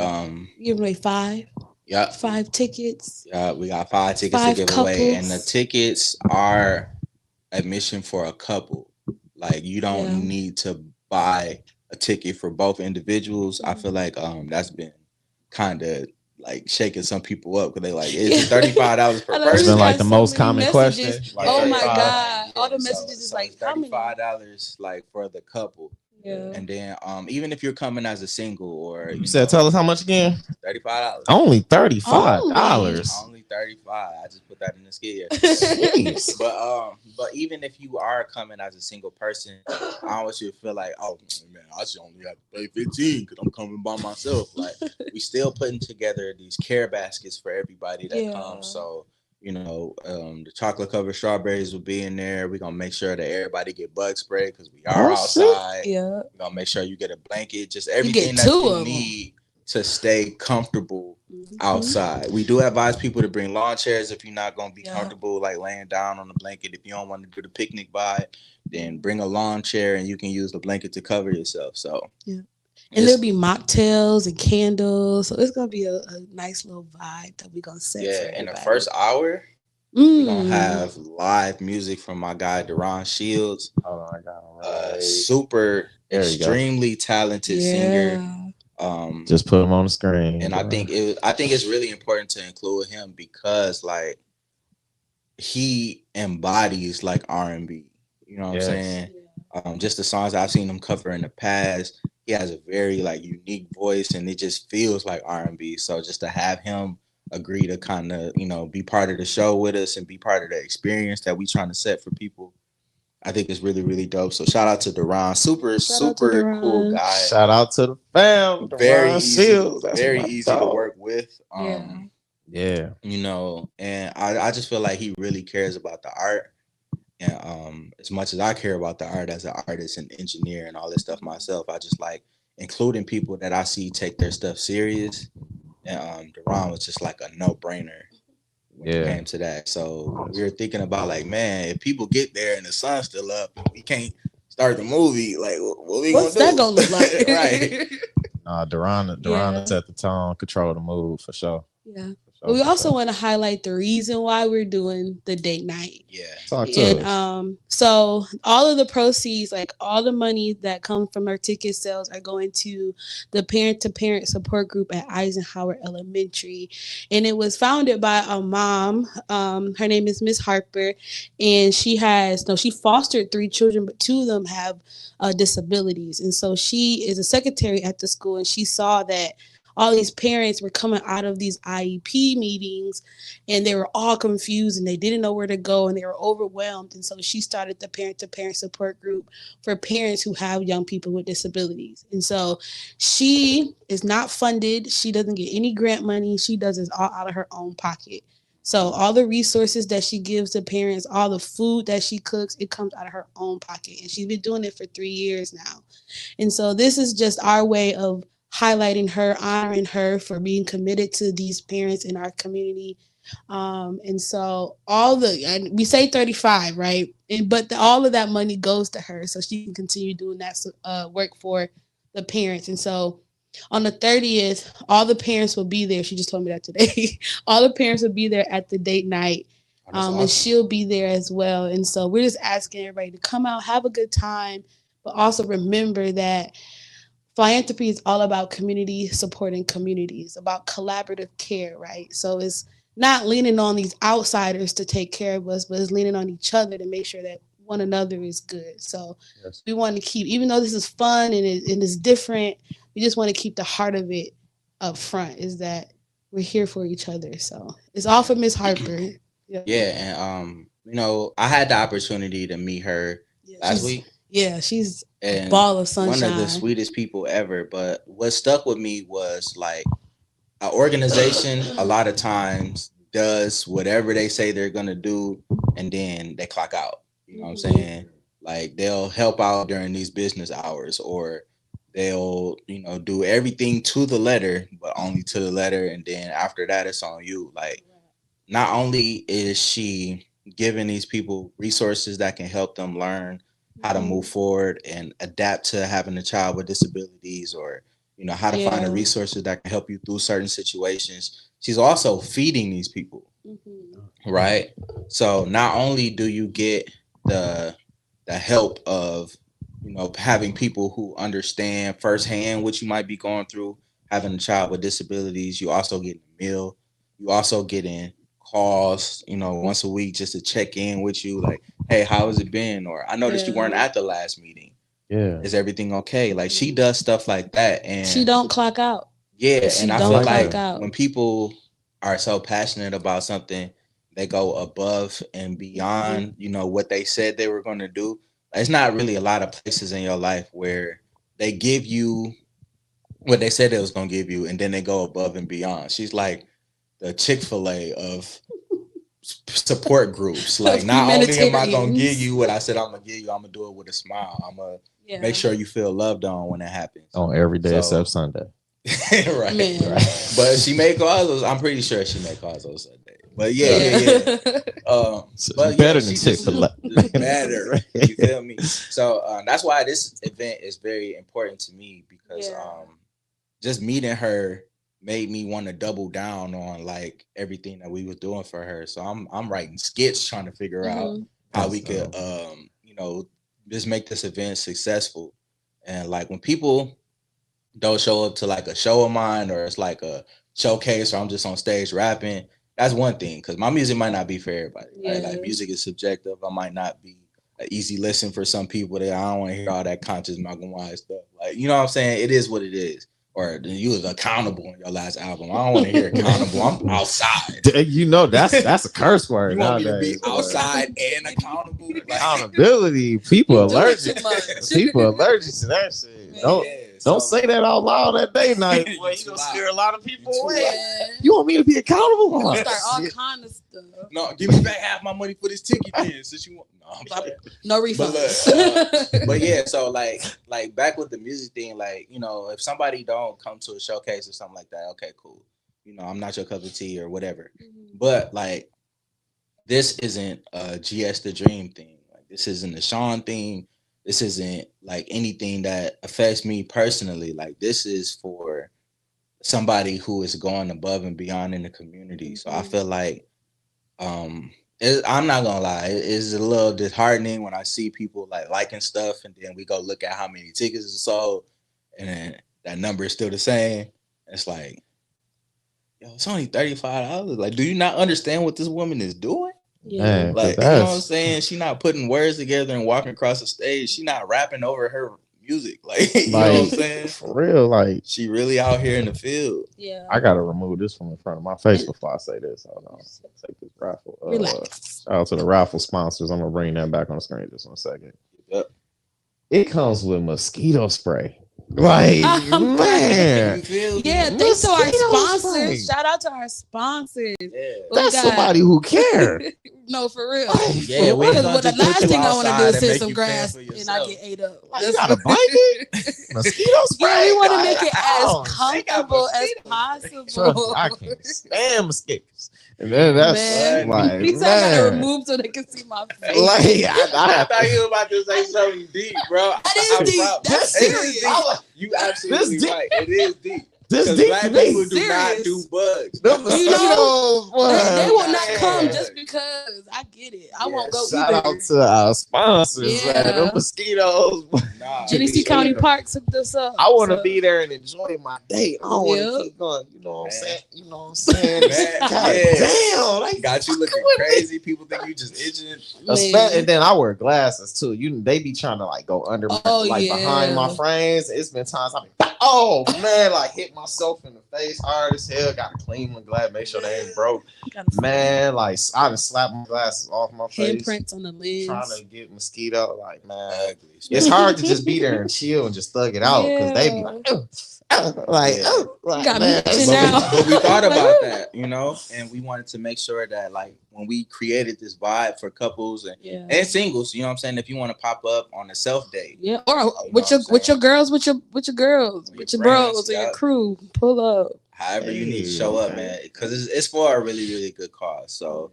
giving away 5. Yeah. 5 tickets. Yeah, we got 5 tickets to give away, and the tickets are admission for a couple. Like, you don't need to buy a ticket for both individuals. I feel like that's been kind of like shaking some people up because they like, it's $35 per person. It's been like the most common question. Like, oh my God. All the messages is like $35 like for the couple. Yeah. And then even if you're coming as a single, or you said, tell us how much again? $35. Only $35. Only 35. I just put that in the skid. But even if you are coming as a single person, I don't want you to feel like, oh man, I should only have to pay 15 because I'm coming by myself. Like, we still putting together these care baskets for everybody that comes. So the chocolate covered strawberries will be in there. We're gonna make sure that everybody get bug spray because we are outside. Yeah. We're gonna make sure you get a blanket, just everything that you need to stay comfortable outside. We do advise people to bring lawn chairs if you're not gonna be comfortable like laying down on the blanket. If you don't want to do the picnic vibe, then bring a lawn chair and you can use the blanket to cover yourself. So And there'll be mocktails and candles. So it's gonna be a nice little vibe that we're gonna set for everybody. In the first hour, we're gonna have live music from my guy DeRon Shields. Oh my God. Super extremely talented singer. Just put him on the screen. And I think it's really important to include him because like he embodies like R&B. You know what I'm saying? Just the songs I've seen him cover in the past, he has a very like unique voice, and it just feels like R&B. So just to have him agree to kind of, you know, be part of the show with us and be part of the experience that we trying to set for people, I think it's really, really dope. So shout out to DeRon. Super cool guy. Shout out to the fam. Very easy to work with. Yeah. You know, and I just feel like he really cares about the art. And as much as I care about the art as an artist and engineer and all this stuff myself, I just like including people that I see take their stuff serious. And DeRon was just like a no-brainer when it came to that. So we were thinking about like, man, if people get there and the sun's still up, we can't start the movie. Like, what's that gonna look like? Right. DeRon set the tone, control the mood for sure. Yeah. But we also want to highlight the reason why we're doing the date night. Yeah. Talk to us. So all of the proceeds, like all the money that comes from our ticket sales, are going to the parent-to-parent support group at Eisenhower Elementary. And it was founded by a mom. Her name is Miss Harper. And she fostered 3 children, but 2 of them have disabilities. And so she is a secretary at the school, and she saw that all these parents were coming out of these IEP meetings and they were all confused and they didn't know where to go and they were overwhelmed. And so she started the parent-to-parent support group for parents who have young people with disabilities. And so she is not funded. She doesn't get any grant money. She does this all out of her own pocket. So all the resources that she gives to parents, all the food that she cooks, it comes out of her own pocket. And she's been doing it for 3 years now. And so this is just our way of highlighting her, honoring her for being committed to these parents in our community. And so and we say 35, right? But all of that money goes to her so she can continue doing that work for the parents. And so on the 30th, all the parents will be there. She just told me that today. All the parents will be there at the date night. Awesome. And she'll be there as well. And so we're just asking everybody to come out, have a good time, but also remember that Fli-Anthropy is all about community supporting communities, about collaborative care, right? So it's not leaning on these outsiders to take care of us, but it's leaning on each other to make sure that one another is good. So we want to keep, even though this is fun and it's different, we just want to keep the heart of it up front, is that we're here for each other. So it's all for Miss Harper. Yeah, and you know, I had the opportunity to meet her last week. Yeah, she's a ball of sunshine. One of the sweetest people ever. But what stuck with me was like an organization a lot of times does whatever they say they're gonna do, and then they clock out. You know what I'm saying? Like they'll help out during these business hours, or they'll, you know, do everything to the letter, but only to the letter, and then after that it's on you. Like not only is she giving these people resources that can help them learn how to move forward and adapt to having a child with disabilities, or, you know, how to find the resources that can help you through certain situations. She's also feeding these people, right? So not only do you get the help of, you know, having people who understand firsthand what you might be going through, having a child with disabilities, you also get a meal. You also get in calls, you know, once a week just to check in with you, like, hey, how has it been? Or I noticed you weren't at the last meeting. Yeah. Is everything okay? Like she does stuff like that. And she don't clock out. Yeah. And I feel like when people are so passionate about something, they go above and beyond, you know, what they said they were going to do. It's not really a lot of places in your life where they give you what they said they was going to give you, and then they go above and beyond. She's like the Chick-fil-A of support groups. Like not only am I gonna give you what I said I'm gonna give you, I'm gonna do it with a smile. I'm gonna make sure you feel loved on when it happens. On every day except Sunday. Right. But she made calls. I'm pretty sure she made calls on Sunday. But yeah. But better yeah, than she just Chick-fil-A. better. You feel me? So that's why this event is very important to me because just meeting her made me want to double down on like everything that we was doing for her. So I'm writing skits trying to figure out how we could just make this event successful. And like when people don't show up to like a show of mine or it's like a showcase or I'm just on stage rapping, that's one thing because my music might not be for everybody. Right? Like music is subjective. I might not be an easy listen for some people that I don't want to hear all that conscious Malcolm Wise stuff. Like, you know what I'm saying? It is what it is. Or you was accountable in your last album. I don't want to hear accountable. I'm outside. You know that's a curse word. You want me to nowadays, be outside and accountable? Like, accountability. People allergic. People allergic to that shit. Don't say that out loud that day night. Boy, you gonna scare a lot of people away. You want me to be accountable? You start all kind of stuff. No, give me back half my money for this ticket then. Since you want, no refunds. But yeah, so like back with the music thing, like if somebody don't come to a showcase or something like that, okay, cool. I'm not your cup of tea or whatever. But like, this isn't a GS the Dream thing. Like, this isn't a Sean thing. This isn't like anything that affects me personally. Like, this is for somebody who is going above and beyond in the community. So I feel like, I'm not gonna lie, it's a little disheartening when I see people like liking stuff and then we go look at how many tickets are sold and then that number is still the same. It's like, yo, it's only $35. Like, do you not understand what this woman is doing? Yeah. Like, you know what I'm saying? She not putting words together and walking across the stage. She not rapping over her music. Like, you know what I'm saying? For real, like, she really out here in the field. Yeah. I gotta remove this from in front of my face before I say this. Hold on. Take this raffle. Relax. Shout out to the raffle sponsors. I'm gonna bring that back on the screen just in a second. Yep. It comes with mosquito spray. Like, man. Yeah, thanks to our sponsors. Shout out to our sponsors. Yeah. That's somebody who cares. No, for real. Yeah, the last thing I want to do is hit some grass and I get ate up. You got a blanket? Mosquito spray? Yeah, we want to make it as comfortable as possible. Trust me, I can't stand mosquitoes. And then that's like, he said I gotta remove so they can see my face. Like, I thought you were about to say something deep, bro. That is deep. That's serious. You absolutely right. It is deep. This deep black people do not do bugs. The mosquitoes, they will not come just because. I get it. I won't go shout either. out to our sponsors, man. The mosquitoes. Genesee County Parks hooked us up. I want to be there and enjoy my day. I don't want to keep going. You know what I'm saying? You know what I'm saying? Damn, like, got you looking crazy. People think you just itching. And then I wear glasses too. They be trying to like go under, behind my frames. It's been times I've been, like hit myself in the face hard as hell. Got to clean my glass, make sure they ain't broke. Man, like I done slapped my glasses off my face. Handprints on the lens. Trying to get mosquito. Like, man, it's hard to just be there and chill and just thug it out because they be like, but we thought about that, and we wanted to make sure that like when we created this vibe for couples and singles, you know what I'm saying, if you want to pop up on a self date, or with your girls, with your bros, or your crew, pull up. However you need to show up, man, because it's for a really, really good cause. So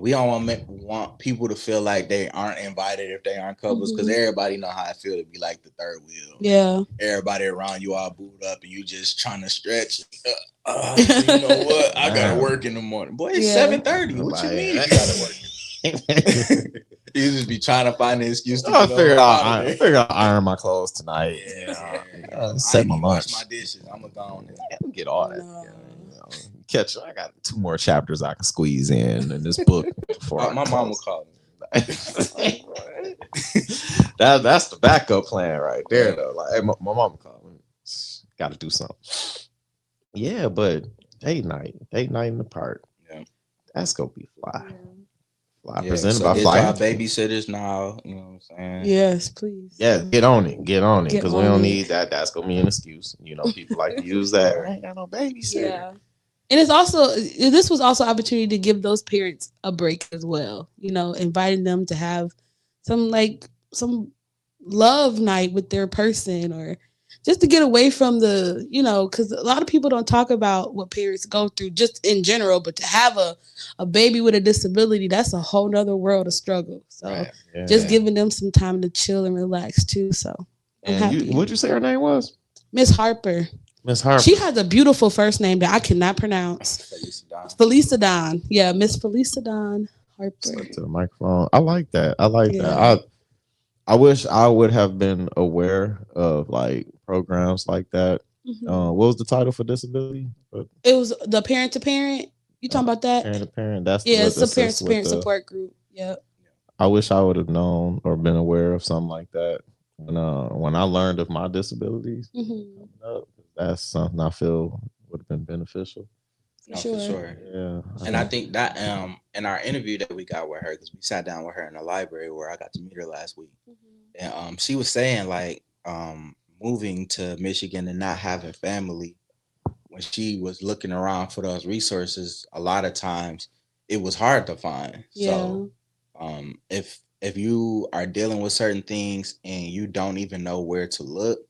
we don't want people to feel like they aren't invited if they aren't couples, because everybody know how I feel to be like the third wheel. Yeah. Everybody around you all booed up and you just trying to stretch. You know what? I gotta work in the morning. Boy, it's 7:30. What you mean you gotta work? You just be trying to find an excuse to figure out iron my clothes tonight. Set my lunch. Wash my dishes. I'm gonna go on and get all that. Catch. I got 2 more chapters I can squeeze in this book before my mom will call me. That's the backup plan right there, though. Like, hey, my mom called me. Got to do something. Yeah, but date night in the park. Yeah, that's gonna be fly. Presented by Fli-Anthropy. Babysitters now, you know what I'm saying? Yes, please. Yeah, get on it, because we don't need that. That's gonna be an excuse. People like to use that. I ain't got no babysitter. Yeah. And this was also an opportunity to give those parents a break as well. Inviting them to have some love night with their person, or just to get away from the, because a lot of people don't talk about what parents go through just in general, but to have a baby with a disability, that's a whole nother world of struggle. So just giving them some time to chill and relax too. So I'm happy. What'd you say her name was? Miss Harper. Miss Harper. She has a beautiful first name that I cannot pronounce. Felisa Don. Yeah, Miss Felisa Don Harper. To the microphone. I like that. I wish I would have been aware of like programs like that. What was the title for disability? It was the parent to parent. You talking about that? Parent to parent. That's it's a parent to parent support group. Yep. I wish I would have known or been aware of something like that when I learned of my disabilities. That's something I feel would have been beneficial. For sure. Yeah. And I think that in our interview that we got with her, because we sat down with her in the library where I got to meet her last week, and she was saying like moving to Michigan and not having family, when she was looking around for those resources, a lot of times it was hard to find. So if you are dealing with certain things and you don't even know where to look,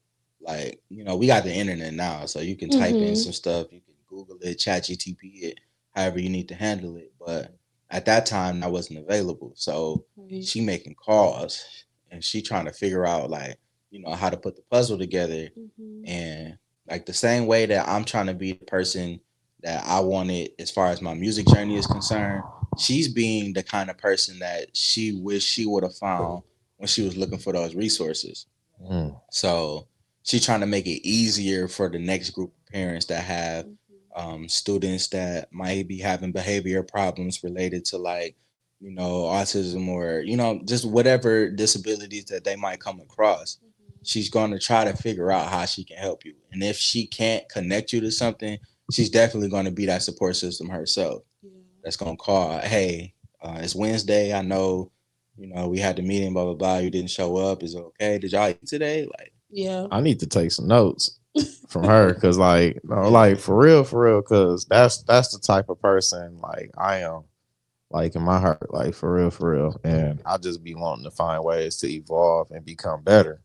like, we got the internet now, so you can type in some stuff, you can Google it, ChatGPT it, however you need to handle it. But at that time, that wasn't available. So she making calls and she trying to figure out like, how to put the puzzle together. And like the same way that I'm trying to be the person that I wanted as far as my music journey is concerned, she's being the kind of person that she wished she would have found when she was looking for those resources. So she's trying to make it easier for the next group of parents that have students that might be having behavior problems related to like, autism or, just whatever disabilities that they might come across. She's going to try to figure out how she can help you. And if she can't connect you to something, she's definitely going to be that support system herself. That's going to call, hey, it's Wednesday. I know, we had the meeting, blah, blah, blah. You didn't show up. Is it okay? Did y'all eat today? Like, I need to take some notes from her because like for real, because that's the type of person like I am, like in my heart, like for real. And I just be wanting to find ways to evolve and become better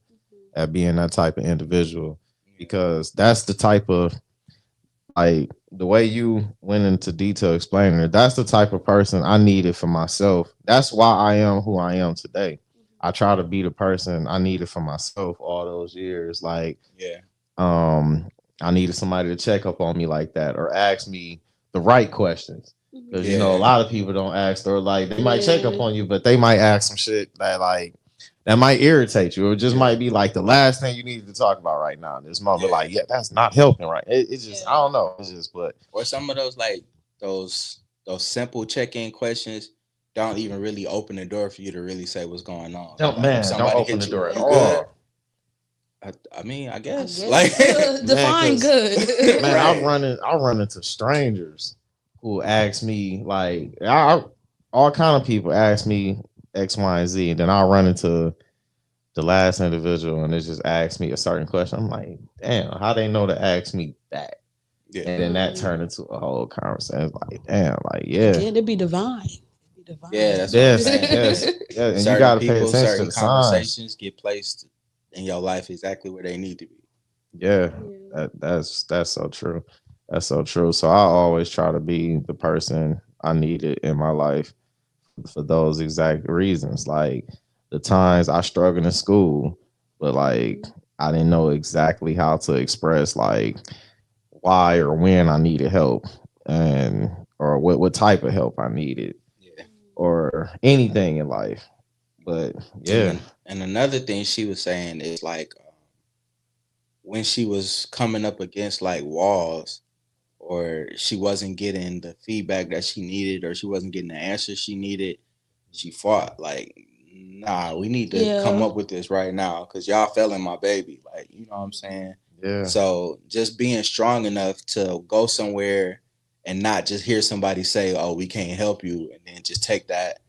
at being that type of individual, because that's the type of, like, the way you went into detail explaining it, that's the type of person I needed for myself. That's why I am who I am today. I try to be the person I needed for myself all those years. Like, I needed somebody to check up on me like that or ask me the right questions. Because, a lot of people don't ask, or like they might check up on you, but they might ask some shit that like, that might irritate you. Or it just might be like the last thing you need to talk about right now in this moment. Like, that's not helping, right? It's just, I don't know. It's just, but. Or some of those, like, those simple check-in questions don't even really open the door for you to really say what's going on. Don't open the door at all. I mean, I guess. Like, define good. Man, I'll run into strangers who ask me, like, all kind of people ask me X, Y, and Z, and then I'll run into the last individual and they just ask me a certain question. I'm like, damn, how they know to ask me that? And then that turned into a whole conversation. Like, damn, like, Again, it'd be divine. Yeah, that's what I'm saying. And you gotta pay attention to the conversations signs. Get placed in your life exactly where they need to be. That's so true. That's so true. So I always try to be the person I needed in my life for those exact reasons. Like the times I struggled in school, but like I didn't know exactly how to express like why or when I needed help, and or what type of help I needed, or anything in life. But and another thing she was saying is like when she was coming up against like walls, or she wasn't getting the feedback that she needed, or she wasn't getting the answers she needed, she fought like, nah, we need to come up with this right now because y'all failing my baby. Like, you know what I'm saying? Yeah. So just being strong enough to go somewhere and not just hear somebody say, oh, we can't help you, and then just take that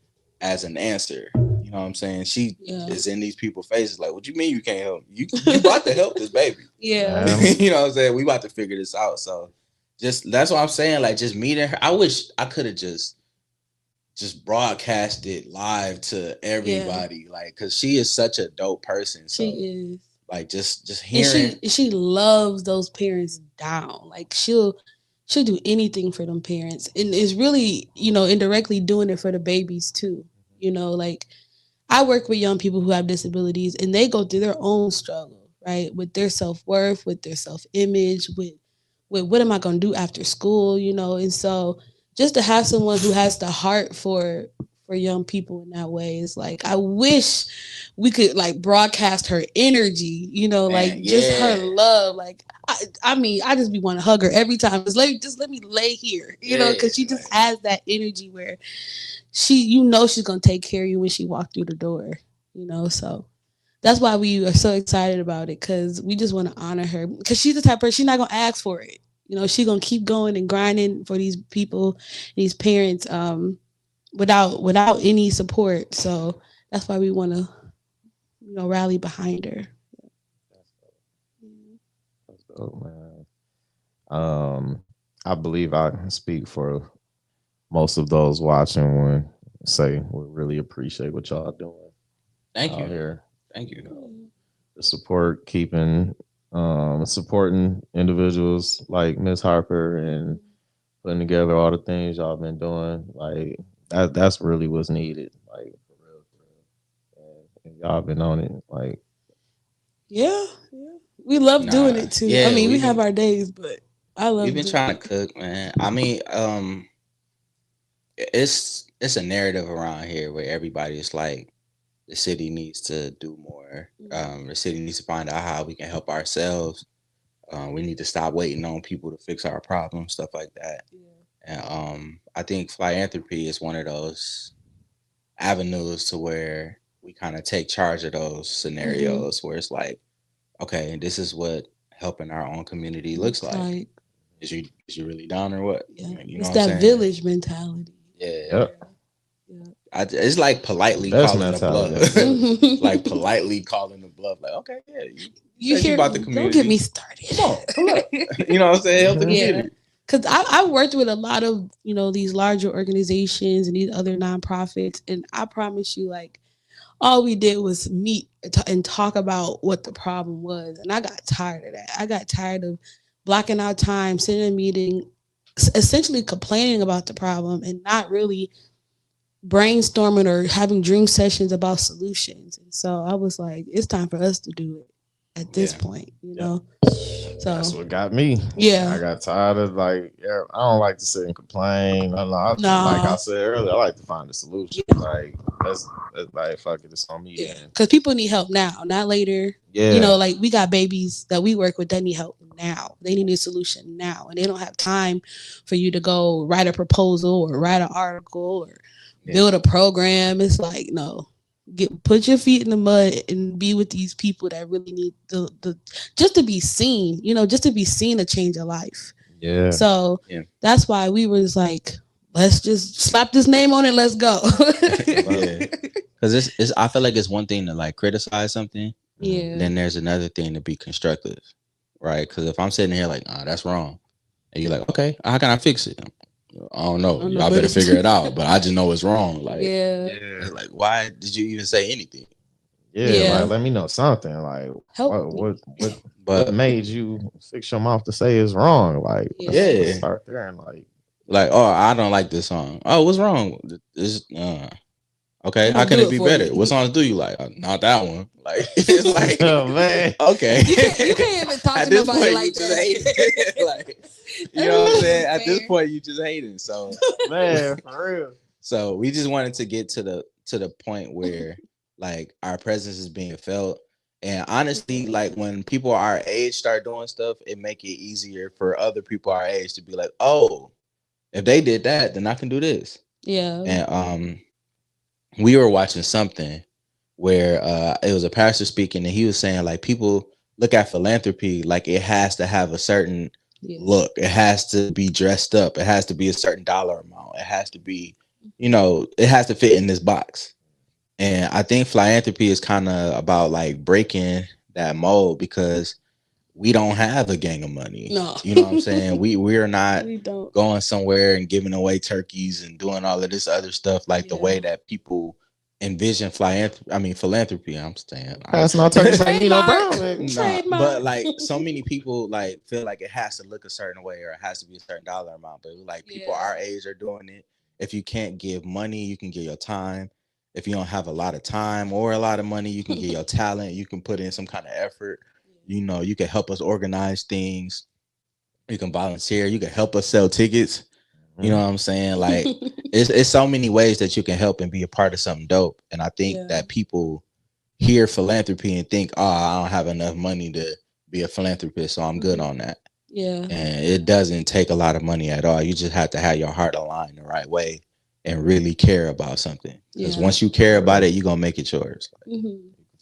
as an answer. You know what I'm saying? She is in these people's faces like, what you mean you can't help? You about to help this baby. You know what I'm saying? We about to figure this out. So just that's what I'm saying. Like just meeting her. I wish I could have just broadcast it live to everybody. Like, cause she is such a dope person. So she is. Like just And hearing. she loves those parents down. Like she'll do anything for them parents, and is really, indirectly doing it for the babies too. Like I work with young people who have disabilities, and they go through their own struggle, right, with their self worth, with their self image, with what am I going to do after school, and so just to have someone who has the heart for young people in that way is like, I wish we could like broadcast her energy, like Man, just her yeah. love. Like I mean, I just be want to hug her every time. Just let me lay here, Yeah. because she just Like, has that energy where she's gonna take care of you when she walked through the door, So that's why we are so excited about it, because we just want to honor her, because she's the type of person, she's not gonna ask for it. She's gonna keep going and grinding for these people, these parents, without any support. So that's why we want to, rally behind her. That's dope, man. I believe I can speak for most of those watching when say we really appreciate what y'all doing thank out you. here. Thank you. The support, keeping supporting individuals like Miss Harper and putting together all the things y'all been doing. Like that's really what's needed. Like for real, for real. And y'all been on it. Like Yeah, we love doing Nah. it too. I Yeah, mean, we have our days, but I we've love been doing trying to it. cook, man. I mean, it's a narrative around here where everybody is like, the city needs to do more. The city needs to find out how we can help ourselves. We need to stop waiting on people to fix our problems, stuff like that. And I think Fli-Anthropy is one of those avenues to where we kind of take charge of those scenarios where it's like, okay, this is what helping our own community looks like. Is you really down or what? Yeah, You know it's what I'm that saying? village mentality. Yeah. yep, Yeah. It's like politely best calling the mentality. bluff. Like politely calling the bluff. Like, okay, yeah, you said you hear? bought the Don't get me community. started. Come on, pull up. You know what I'm saying? Help the Mhm. Yeah, community. because I worked with a lot of these larger organizations and these other nonprofits, and I promise you, like, all we did was meet and talk about what the problem was, and I got tired of that. I got tired of blocking out time, sitting in a meeting, essentially complaining about the problem and not really brainstorming or having dream sessions about solutions. And so I was like, it's time for us to do it at this Yeah. point, Yep. So That's what got me. yeah, I got tired of like, yeah, I don't like to sit and complain. Like I nah, said earlier, I like to find a solution. Like that's like fuck it, it's on me yeah, then. because people need help now, not later. Yeah, Like we got babies that we work with that need help now. They need a solution now, and they don't have time for you to go write a proposal or write an article or build a program. It's like, no, put your feet in the mud and be with these people that really need the just to be seen. Just to be seen to change a life. yeah. So Yeah. that's why we was like, let's just slap this name on it. Let's go. Yeah. Because it's I feel like it's one thing to like criticize something, Yeah. and then there's another thing to be constructive, right? Because if I'm sitting here like, that's wrong, and you're like, okay, how can I fix it? I don't know. Y'all better figure it out. But I just know it's wrong. Like, Yeah. it's like, why did you even say anything? Yeah, like let me know something. Like Help what But made you fix your mouth to say it's wrong? Like let's start there and like, oh, I don't like this song. Oh, what's wrong? It's okay. How can it be better? What songs do you like? Not that one. Like it's like, oh man, okay. You can't even talk At to this nobody point, like you just that. hating. Like, you know what I'm saying? At this point, you just hating. So man, for real. So we just wanted to get to the point where like our presence is being felt. And honestly, like when people our age start doing stuff, it make it easier for other people our age to be like, oh, if they did that, then I can do this. Yeah. And we were watching something where it was a pastor speaking, and he was saying like people look at philanthropy like it has to have a certain look, it has to be dressed up, it has to be a certain dollar amount, it has to be, it has to fit in this box. And I think Fli-Anthropy is kind of about like breaking that mold, because we don't have a gang of money. No. You know what I'm saying? We're not We don't. going somewhere and giving away turkeys and doing all of this other stuff like the way that people envision philanthropy. I'm saying That's not Turkish like Nino Trademark. Brown. Baby. Trademark. but like so many people like feel like it has to look a certain way or it has to be a certain dollar amount. But like people Yeah. our age are doing it. If you can't give money, you can give your time. If you don't have a lot of time or a lot of money, you can give your talent. You can put in some kind of effort. You know, you can help us organize things. You can volunteer. You can help us sell tickets. You know what I'm saying? Like it's so many ways that you can help and be a part of something dope. And I think that people hear philanthropy and think, oh, I don't have enough money to be a philanthropist, so I'm good on that. Yeah. And it doesn't take a lot of money at all. You just have to have your heart aligned the right way and really care about something. Because once you care about it, you're gonna make it yours.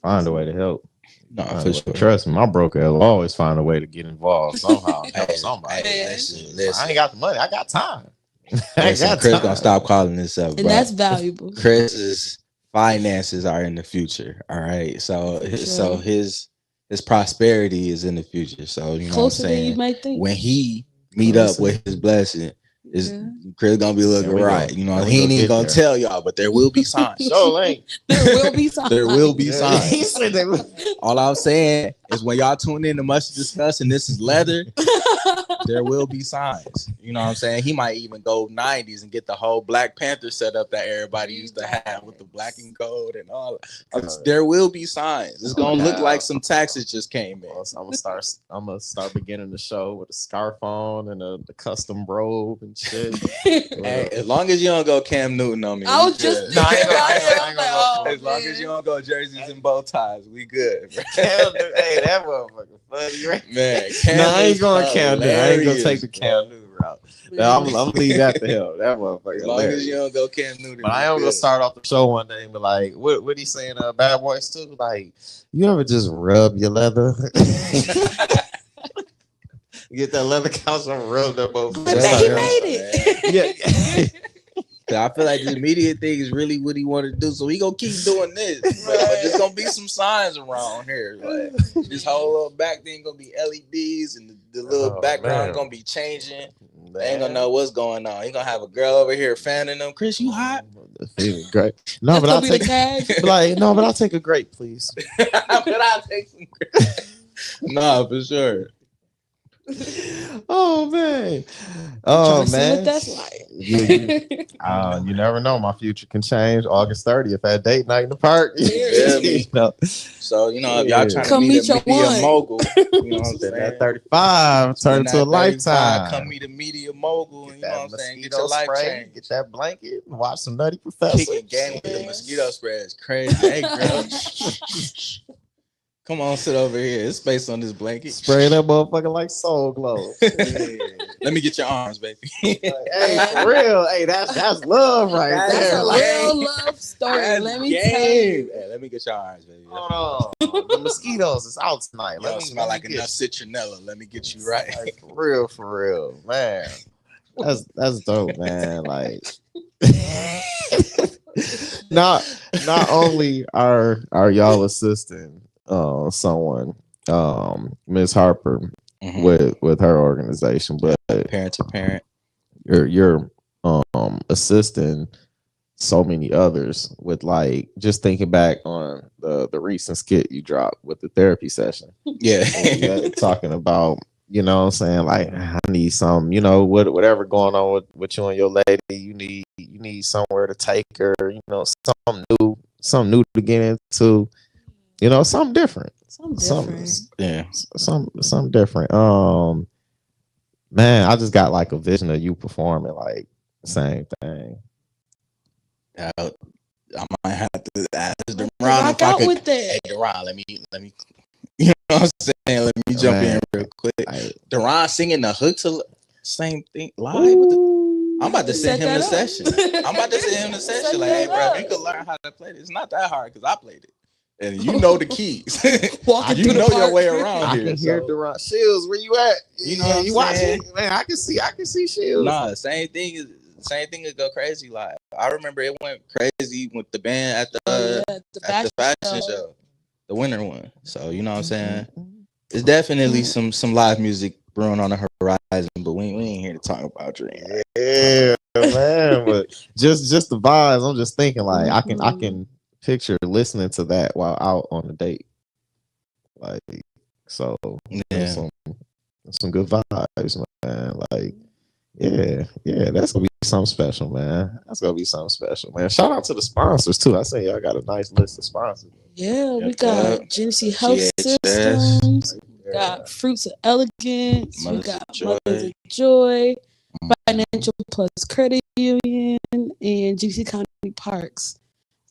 Find a way to help. No, for sure. Trust me, my broker will always find a way to get involved somehow. Help somebody. Listen. I ain't got the money. I got time. Listen, Chris gonna stop calling this up, And bro. that's valuable. Chris's finances are in the future. All right. So his prosperity is in the future. So you know Closer what I'm saying? than you might think. When he meet up with his blessing, Chris gonna be looking right. You know, he ain't even gonna tell y'all, but there will be signs. There will be signs. There will be signs. All I'm saying is when y'all tune in to Much Discuss and this is leather, there will be signs. You know what I'm saying? He might even go 90s and get the whole Black Panther setup that everybody used to have with the black and gold and all. There will be signs. It's gonna look like some taxes just came in. I'm gonna start beginning the show with a scarf on and the custom robe and shit. Hey, as long as you don't go Cam Newton on me. I was just as long as you don't go jerseys and bow ties, we good. Hey, that motherfucker funny, right? Man, I ain't going Cam Newton. I ain't gonna take the Cam Newton route. I'm gonna leave that to him. That motherfucker. As long as you don't go Cam Newton. But I am gonna start off the show one day and be like, what he saying? Bad Boys too. Like, you ever just rub your leather? You get that leather couch and rub that motherfucker. He made it. Yeah. I feel like the immediate thing is really what he wanted to do, so he gonna keep doing this. But there's gonna be some signs around here. Like this whole little back thing gonna be LEDs, and the little background gonna be changing. They ain't gonna know what's going on. He gonna have a girl over here fanning them. Chris, you hot? Feeling great. No, but I'll take but I'll take a grape, please. But I'll take some grape. No, for sure. Oh man, oh man, what that's like. You never know. My future can change. August 30th at date night in the park. You know? So you know, if y'all trying to meet a media mogul, you know what I'm saying? That 35 turn into a lifetime. Come meet a media mogul, and you know what I'm saying? Get your life changed. Get that blanket and watch some Nutty Professor. Kicking game with the mosquito spray is crazy. Hey girl. Come on, sit over here. It's space on this blanket. Spray that motherfucker like Soul Glow. Let me get your arms, baby. Hey, for real. Hey, that's love right That's there. a real love story. Let me tell you. Hey, let me get your arms, baby. Hold on. The mosquitoes is out tonight. Let me smell like enough citronella. Let me get you right. Like, for real, man. That's dope, man. Like, not only are y'all assisting someone, Miss Harper, with her organization, but parent to parent, you're assisting so many others with, like, just thinking back on the recent skit you dropped with the therapy session. Yeah. Talking about, you know what I'm saying, like, I need some, you know, whatever going on with you and your lady, you need somewhere to take her, you know, something new to get into. You know, something different. Something different. Man, I just got like a vision of you performing like the same thing. I might have to ask DreaM rock out with that. Hey, DreaM, let me. You know what I'm saying? Let me jump in real quick. DreaM singing the hook to same thing live. I'm about to send him the session. Like, hey, bro, if you could learn how to play this, it's not that hard because I played it. And you know the keys. You know your way around here. I can hear DreaM. Shields, where you at? You know what you watching? Man, I can see Shields. Nah, same thing is go crazy live. I remember it went crazy with the band at the fashion show, the winter one. So you know what I'm saying? It's definitely some live music brewing on the horizon, but we ain't here to talk about DreaM. Yeah, man. But just the vibes. I'm just thinking like I can picture listening to that while out on a date. Like, so Yeah. some good vibes, man. Like, yeah, that's gonna be something special, man. That's gonna be something special, man. Shout out to the sponsors too. I say y'all got a nice list of sponsors. Yeah, we Yep, got yep. Genesee Health GHS. Systems. We got Fruits of Elegance. We Mothers of got Joy. Mothers of Joy, Mhm. Financial Plus Credit Union, and Genesee County Parks.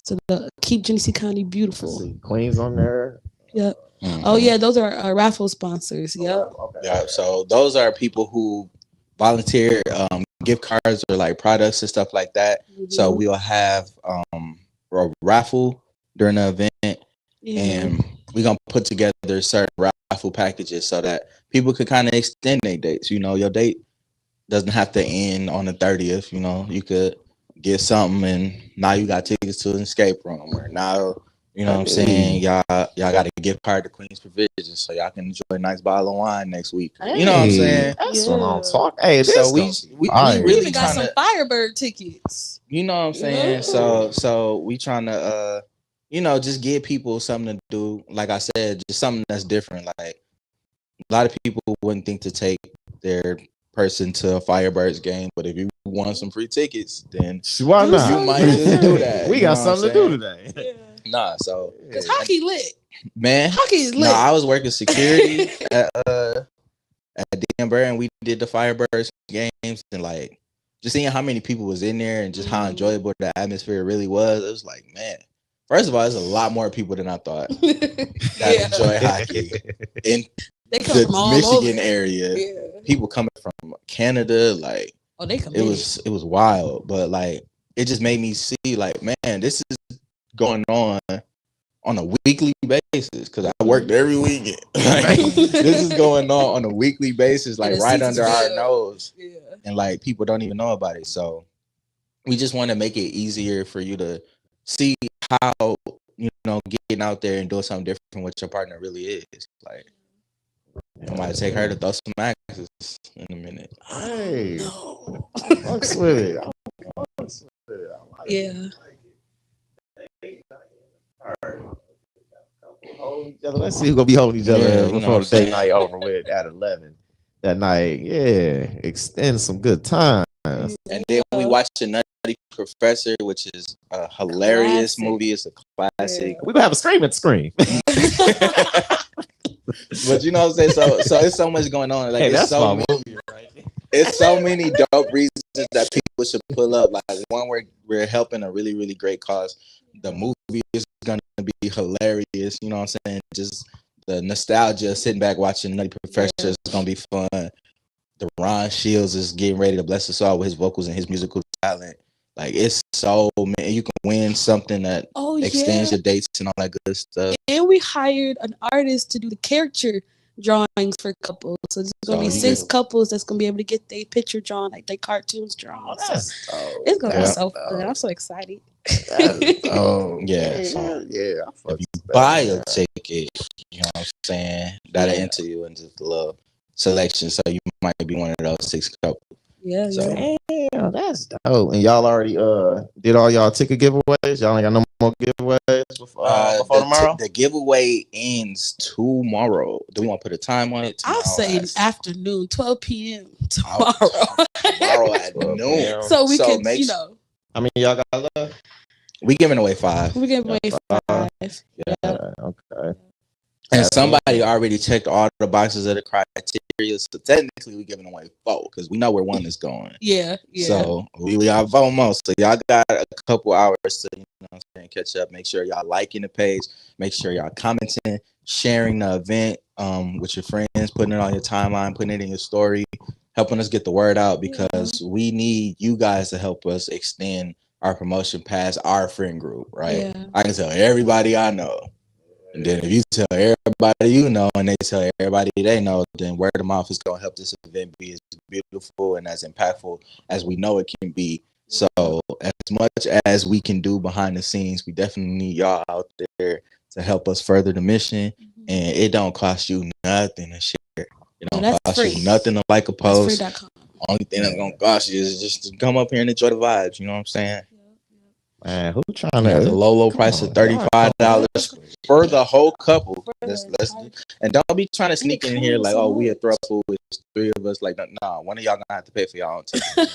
So the keep Genesee County I beautiful. see Queens on there. Yep. Mhm. Oh yeah, those are our raffle sponsors. Yep. Okay. Yeah, so those are people who volunteer gift cards or like products and stuff like that. So Mhm. we'll have a raffle during the event, Yeah. and we're gonna put together certain raffle packages so that people could kind of extend their dates. You know, your date doesn't have to end on the 30th. You know, you could get something and now you got tickets to an escape room, or now, you know what I'm saying, y'all got a gift card to Queen's Provisions so y'all can enjoy a nice bottle of wine next week. You know what I'm saying? That's Yeah. what I'm talking. Hey, So we We really even got trying some to, Firebird tickets. you know what I'm saying? Yeah. So we trying to you know, just give people something to do. Like I said, just something that's different. Like, a lot of people wouldn't think to take their person to a Firebirds game, but if you want some free tickets, then why Do not? you might just do that. We you got know what I'm something to do saying? today. Yeah. Nah, so Cause hockey lit. man, Hockey is no, lit. I was working security at DreaM, and we did the Firebirds games, and like just seeing how many people was in there and just how enjoyable the atmosphere really was. It was like, man, first of all, there's a lot more people than I thought that enjoy hockey in They come from the all Michigan over. area. Yeah. People coming from Canada, like Oh, they come. it was wild, but like it just made me see like, man, this is going on a weekly basis because I worked every weekend. Like, this is going on a weekly basis, like right under our nose. Yeah. And like people don't even know about it. So we just want to make it easier for you to see how, you know, getting out there and doing something different with your partner really is. Like, I might take her to throw some axes in a minute. Hey, No. fucks with it. Yeah. Let's see who's gonna be holding each other Yeah, you know before what the I'm day night over with at 11 that night. Yeah, extend some good time. And then we watched The Nutty Professor, which is a hilarious Classic. movie. It's a classic. We gonna have a scream at the screen. But you know what I'm saying? So it's so much going on. Like, Hey, it's that's so my many, it's so many dope reasons that people should pull up. Like, one, we're helping a really, really great cause. The movie is gonna be hilarious. You know what I'm saying? Just the nostalgia, sitting back watching Nutty Professor is gonna be fun. The Ron Shields is getting ready to bless us all with his vocals and his musical talent. Like, it's so, man, you can win something that extends your dates and all that good stuff. And we hired an artist to do the character drawings for couples. So there's gonna be 6 couples that's gonna be able to get their picture drawn, like their cartoons drawn. So it's gonna be so fun. I'm so excited. Yeah. So yeah. If you buy a ticket, you know what I'm saying, that'll enter you into the little selection. So you might be one of those 6 couples. Yeah, So, Damn, that's dope. And y'all already did all y'all ticket giveaways? Y'all ain't got no more giveaways before tomorrow? The giveaway ends tomorrow. Do we want to put a time on it? I'll say afternoon, 12 p.m. tomorrow. Tomorrow at noon. So we can, you know. I mean, y'all got left? We giving away 5. We giving away 5. Yeah. Okay. And somebody already checked all the boxes of the criteria. So technically, we're giving away 4 because we know where 1 is going. Yeah. So we got 4 more. So y'all got a couple hours to, you know what I'm saying, catch up. Make sure y'all liking the page. Make sure y'all commenting, sharing the event with your friends, putting it on your timeline, putting it in your story, helping us get the word out because we need you guys to help us extend our promotion past our friend group, right? Yeah. I can tell everybody I know. And then if you tell everybody you know and they tell everybody they know, then word of mouth is going to help this event be as beautiful and as impactful as we know it can be. So as much as we can do behind the scenes, we definitely need y'all out there to help us further the mission. And it don't cost you nothing to share. It don't cost you nothing to like a post. Only thing that's going to cost you is just to come up here and enjoy the vibes. You know what I'm saying? Man, who trying And at the to low come price on, of $35 for the whole couple. Let's and don't be trying to sneak in here like, oh, we a throuple, it's three of us. Like, no, one of y'all gonna have to pay for y'all own ticket.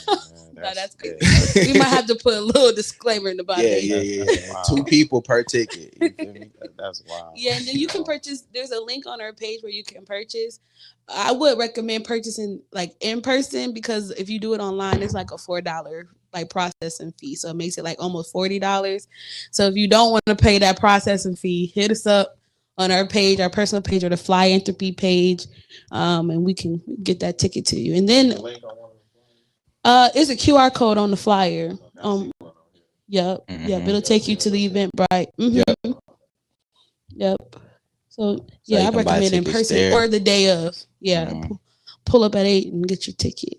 No, that's crazy. We might have to put a little disclaimer in the bottom. Yeah. Wow. 2 people per ticket. You feel me? That's wild. Yeah, and then you can purchase. There's a link on our page where you can purchase. I would recommend purchasing like in person, because if you do it online, it's like a $4 like processing fee, so it makes it like almost $40. So if you don't want to pay that processing fee, hit us up on our page, our personal page, or the Fli-Anthropy page, and we can get that ticket to you. And then it's a QR code on the flyer. Yep. It'll take you to the Eventbrite. Yep. So yeah, I recommend in person there, or the day of. Yeah, pull up at 8 and get your ticket.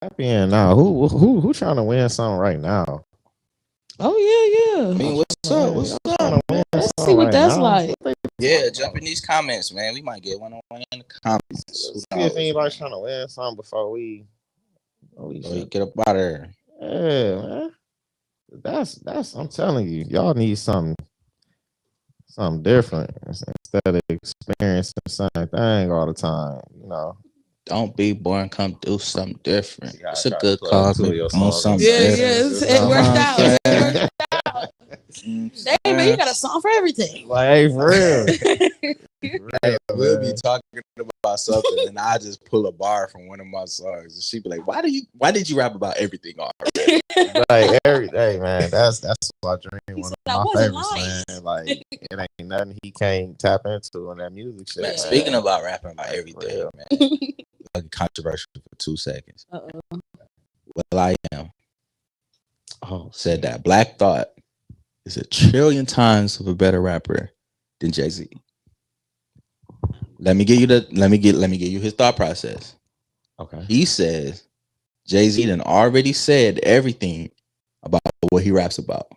Tap in now. Who trying to win something right now? Oh yeah. I mean, what's up? What's up? Let's see what that's like. Yeah, jump in these comments, man. We might get one in the comments. See if anybody's trying to win something before we get up out of here. Yeah, man. That's I'm telling you, y'all need something different instead of experiencing the same thing all the time. You know, don't be boring. Come do something different. It's a good cause. On something. Yes, it worked out. It worked out. Hey man, you got a song for everything. Like, hey, for real. Hey, we'll be talking about something, and I just pull a bar from one of my songs, and she be like, "Why did you rap about everything already?" Like every day, man. That's what I dream. One of my favorites, man. Like it ain't nothing he can't tap into in that music shit. Man, speaking about rapping about everything, man. Controversial for 2 seconds. Well, I am. Said that Black Thought is 1 trillion times of a better rapper than Jay-Z. Let me give you his thought process. Okay. He says Jay-Z done already said everything about what he raps about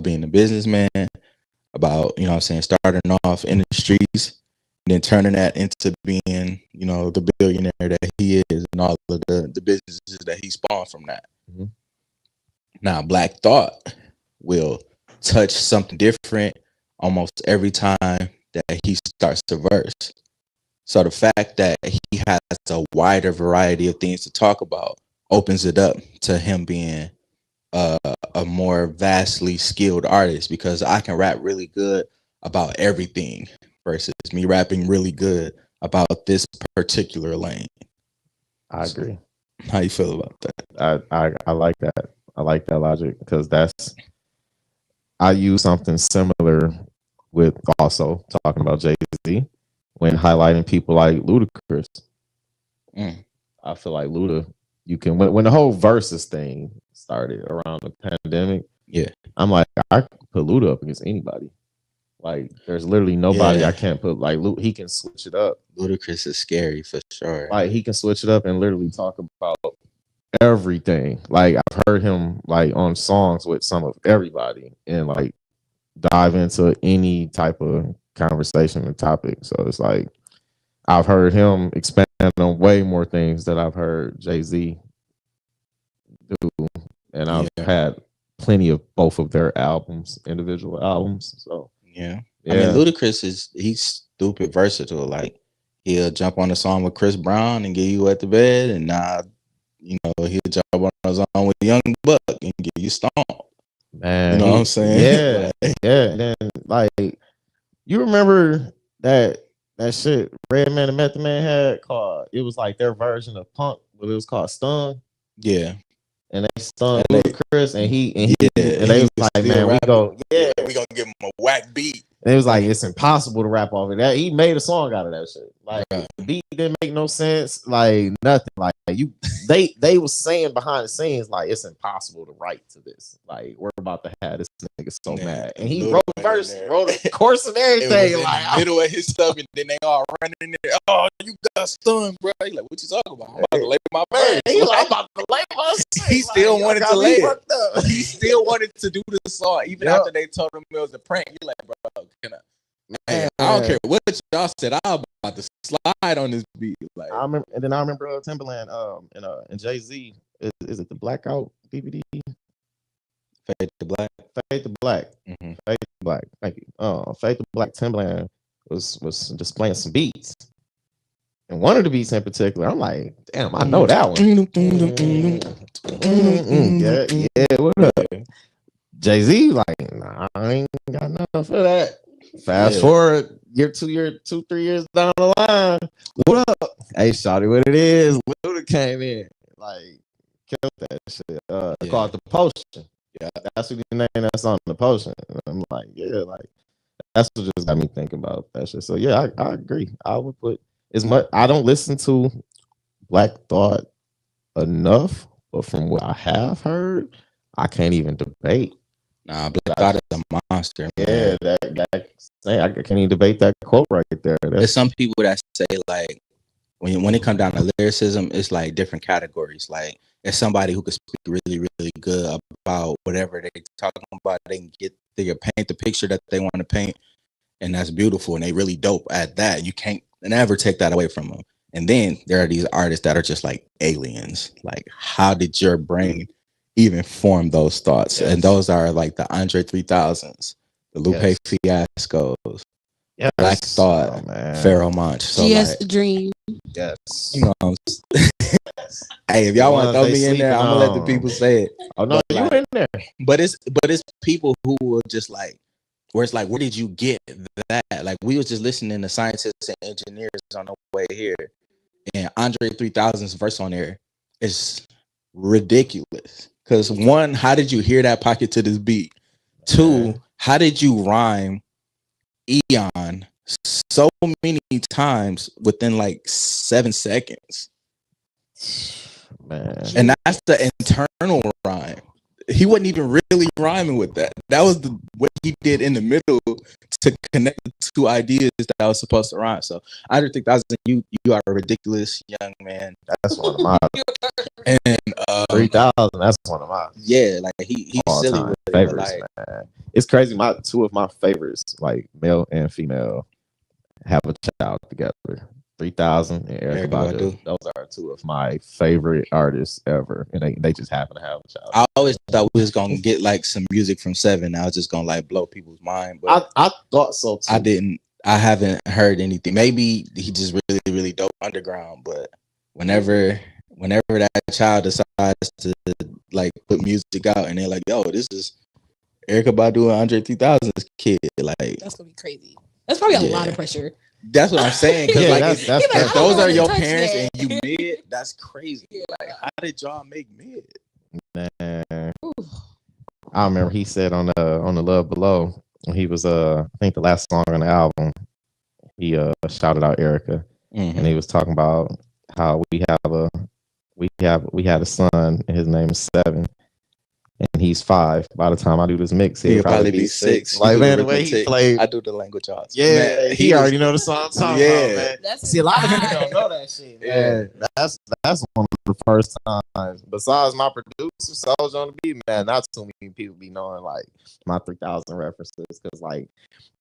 being a businessman, about, you know what I'm saying, starting off in the streets, and then turning that into being, you know, the billionaire that he is, and all of the businesses that he spawned from that. Mm-hmm. Now, Black Thought will touch something different almost every time that he starts to verse. So the fact that he has a wider variety of things to talk about opens it up to him being a more vastly skilled artist, because I can rap really good about everything versus me rapping really good about this particular lane. I agree. How you feel about that? I like that. I like that logic, because I use something similar with also talking about Jay-Z when highlighting people like Ludacris. I feel like Luda, you can when the whole versus thing started around the pandemic. Yeah, I'm like, I put Luda up against anybody. Like, there's literally nobody I can't put. Like, he can switch it up. Ludacris is scary for sure. Like, he can switch it up and literally talk about everything. Like, I've heard him like on songs with some of everybody and like dive into any type of conversation and topic. So it's like I've heard him expand on way more things that I've heard Jay-Z do, and I've had plenty of both of their albums, individual albums. So I mean, Ludacris he's stupid versatile. Like, he'll jump on a song with Chris Brown and get you at the bed, and you know, he'll jump on a song with Young Buck and get you stomped. Man, you know what I'm saying? And then like, you remember that shit Redman and Method Man had called, it was like their version of Punk, but it was called Stun. Yeah. And they stunned Ludacris, and they was like, man, we gonna give him a whack beat. And it was like, it's impossible to rap off of that. He made a song out of that shit. Like, the beat didn't make no sense. Like, nothing. Like, they was saying behind the scenes, like, it's impossible to write to this. Like, we're about to have this nigga so mad. And he wrote the verse, wrote a chorus and everything. It like, middle of his stuff, and then they all running in there. Oh, you got stunned, bro. He like, what you talking about? I'm about to lay my verse. He like, I'm about to lay my shit. He still wanted to lay it. He still wanted to do the song, even after they told him it was a prank. He like, bro, can I don't care what y'all said. I'm about to slide on this beat. Like, I remember Timberland and Jay-Z. Is it the Blackout DVD? Fade to Black. Fade to Black. Mm-hmm. Fade to Black. Thank you. Fade to Black. Timbaland was displaying some beats. And one of the beats in particular, I'm like, damn, I know that one. Yeah, what up? Jay-Z, like, nah, I ain't got nothing for that. Fast forward, year 3 years down the line. What up? Hey, shawty, what it is? Luda came in. Like, killed that shit. Called The Potion. Yeah, that's what the name that's on The Potion. And I'm like, yeah, like, that's what just got me thinking about that shit. So, yeah, I agree. I would put as much. I don't listen to Black Thought enough, but from what I have heard, I can't even debate. Nah, Black Thought is a monster. Yeah, that I can't even debate that quote right there. There's some people that say like when it comes down to lyricism, it's like different categories. Like it's somebody who can speak really, really good about whatever they talking about. They can paint the picture that they want to paint, and that's beautiful. And they really dope at that. You can't never take that away from them. And then there are these artists that are just like aliens. Like, how did your brain even form those thoughts? Yes. And those are like the Andre 3000s, the Lupe Fiascos, Black Thought, Pharaoh Monch. So yes, like, DreaM. Yes. You know, hey, if y'all want to throw me in there, I'm gonna let the people say it. Oh no, you in there. But it's people who will just like, where it's like, where did you get that? Like, we was just listening to scientists and engineers on the way here, and Andre 3000's verse on there is ridiculous. Because one, how did you hear that pocket to this beat? Two, how did you rhyme Eon so many times within like 7 seconds? Man. And that's the internal rhyme. He wasn't even really rhyming with that. That was what he did in the middle to connect the two ideas that was supposed to rhyme. So I just think you are a ridiculous young man. That's one of my and 3000. That's one of my like he's silly with favorites, it, like, man. It's crazy. Two of my favorites, like male and female, have a child together. 3000 and Erykah Badu. Those are two of my favorite artists ever, and they just happen to have a child. I always thought we was gonna get like some music from Seven. I was just gonna like blow people's mind, but I thought so too. I didn't. I haven't heard anything. Maybe he just really, really dope underground. But whenever that child decides to like put music out, and they're like, "Yo, this is Erykah Badu and Andre 3000's kid," like that's gonna be crazy. That's probably a lot of pressure. That's what I'm saying. Because if those are your parents that. and you mid, that's crazy. Like, how did y'all make mid? Man, I remember he said on the Love Below, when he was I think the last song on the album, he shouted out Erykah, and he was talking about how we had a son and his name is 7. And he's 5. By the time I do this mix, he'll probably be 6. Like, man, the way he played, I do the language arts. Yeah, man, he already know the song I'm talking about, man. See, a lot of people don't know that shit, man. Yeah. That's one of the first times. Besides my producer, Soldier on the beat, man, not too many people be knowing like my 3000 references. Because like,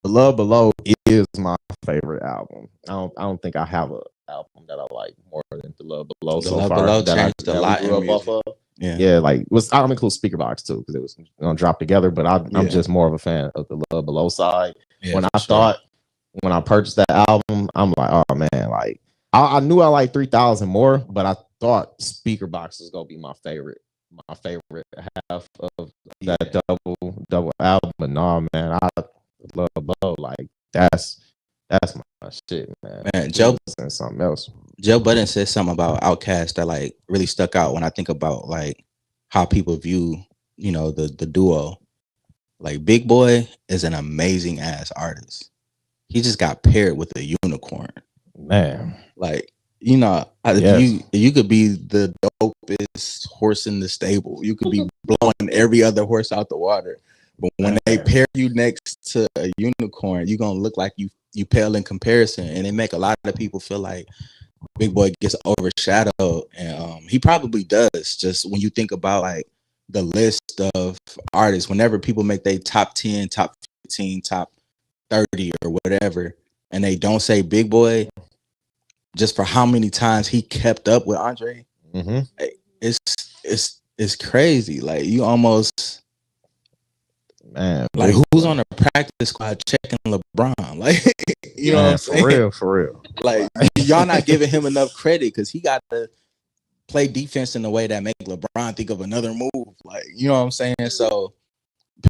The Love Below is my favorite album. I don't think I have an album that I like more than The Love Below so far. Below changed a lot in music. Yeah, like I don't include Speaker Box too because it was gonna drop together. But I'm just more of a fan of the Love Below side. Yeah, when I purchased that album, I'm like, oh man, like I knew I liked 3000 more, but I thought Speaker Box was gonna be my favorite half of that double album. But no, man, I Love Below, like that's my shit, man. Joe and something else. Joe Budden said something about Outkast that like really stuck out when I think about like how people view, you know, the duo. Like Big Boy is an amazing ass artist. He just got paired with a unicorn. Man. Like, you know, you could be the dopest horse in the stable. You could be blowing every other horse out the water. But when they pair you next to a unicorn, you're gonna look like you pale in comparison. And it make a lot of people feel like Big Boy gets overshadowed, and he probably does. Just when you think about like the list of artists, whenever people make their top 10, top 15, top 30 or whatever, and they don't say Big Boy, just for how many times he kept up with Andre, it's crazy. Like you almost Man, Like, who's on the practice squad checking LeBron? Like, you know what I'm saying? For real. Like, y'all not giving him enough credit because he got to play defense in a way that make LeBron think of another move. Like, you know what I'm saying? So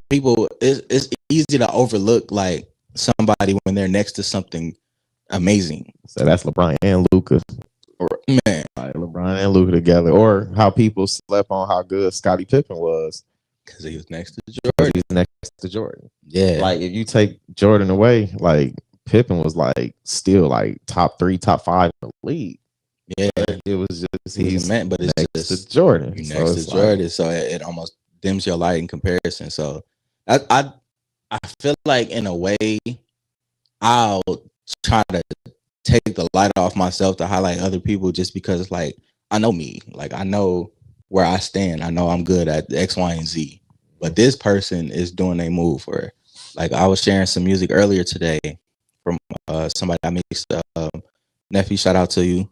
people, it's easy to overlook like somebody when they're next to something amazing. So that's LeBron and Luka. Man, like LeBron and Luka together, or how people slept on how good Scottie Pippen was because he was next to Jordan. He's next to Jordan. Yeah, like if you take Jordan away, like Pippen was like still like top 3, top 5 in the league. Yeah, but it was just he's meant, but it's next just to Jordan. You're so next to Jordan, so it almost dims your light in comparison. So I feel like in a way I'll try to take the light off myself to highlight other people just because it's like I know me, like I know where I stand, I know I'm good at X, Y, and Z, but this person is doing a move. Or like I was sharing some music earlier today from somebody I mixed. Nephew, shout out to you.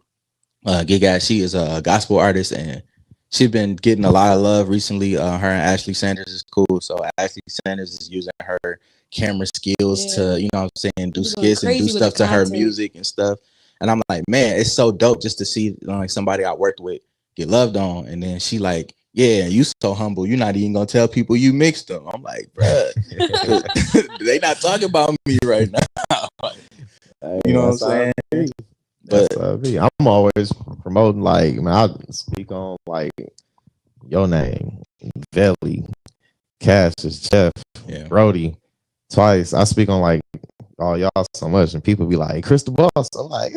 Giga, she is a gospel artist and she's been getting a lot of love recently. Her and Ashley Sanders is cool. So Ashley Sanders is using her camera skills to, you know what I'm saying, do skits and do stuff to her music and stuff. And I'm like, man, it's so dope just to see like somebody I worked with get loved on. And then she like, yeah, you so humble. You're not even gonna tell people you mixed them. I'm like, bruh, they not talking about me right now. You know what I'm saying? But I'm always promoting, like, man, I speak on like your name, Velly, Cassius, Jeff, Brody, twice. I speak on like all y'all so much, and people be like, Chris the Boss. I'm like,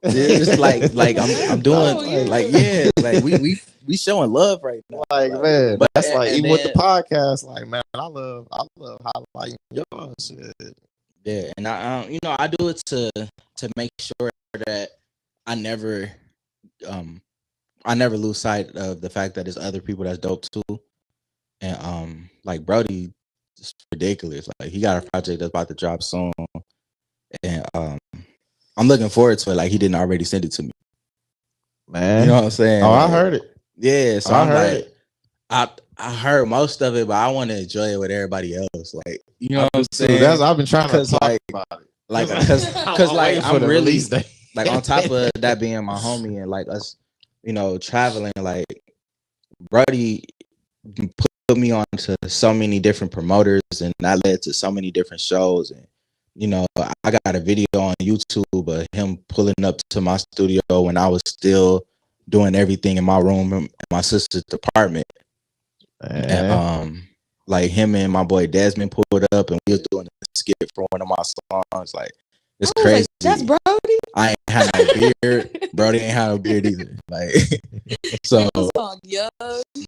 It's like I'm doing like we showing love right now. Like man, but that's like even with the podcast, like man, I love highlighting your shit. Yeah, and I do it to make sure that I never lose sight of the fact that there's other people that's dope too. And like Brody, it's ridiculous. Like he got a project that's about to drop soon, and I'm looking forward to it. Like he didn't already send it to me, man. You know what I'm saying? Oh, like, I heard it. Yeah, so I heard it. I heard most of it, but I want to enjoy it with everybody else. Like, you know what I'm saying? I've been trying to talk about it. Like, because like I'm really like on top of that being my homie and like us, you know, traveling. Like, Brody put me on to so many different promoters, and that led to so many different shows. And you know, I got a video on YouTube of him pulling up to my studio when I was still doing everything in my room in my sister's apartment. And like him and my boy Desmond pulled up and we was doing a skit for one of my songs. Like it's crazy. Like, that's Brody. I ain't had no beard. Brody ain't had no beard either. Like so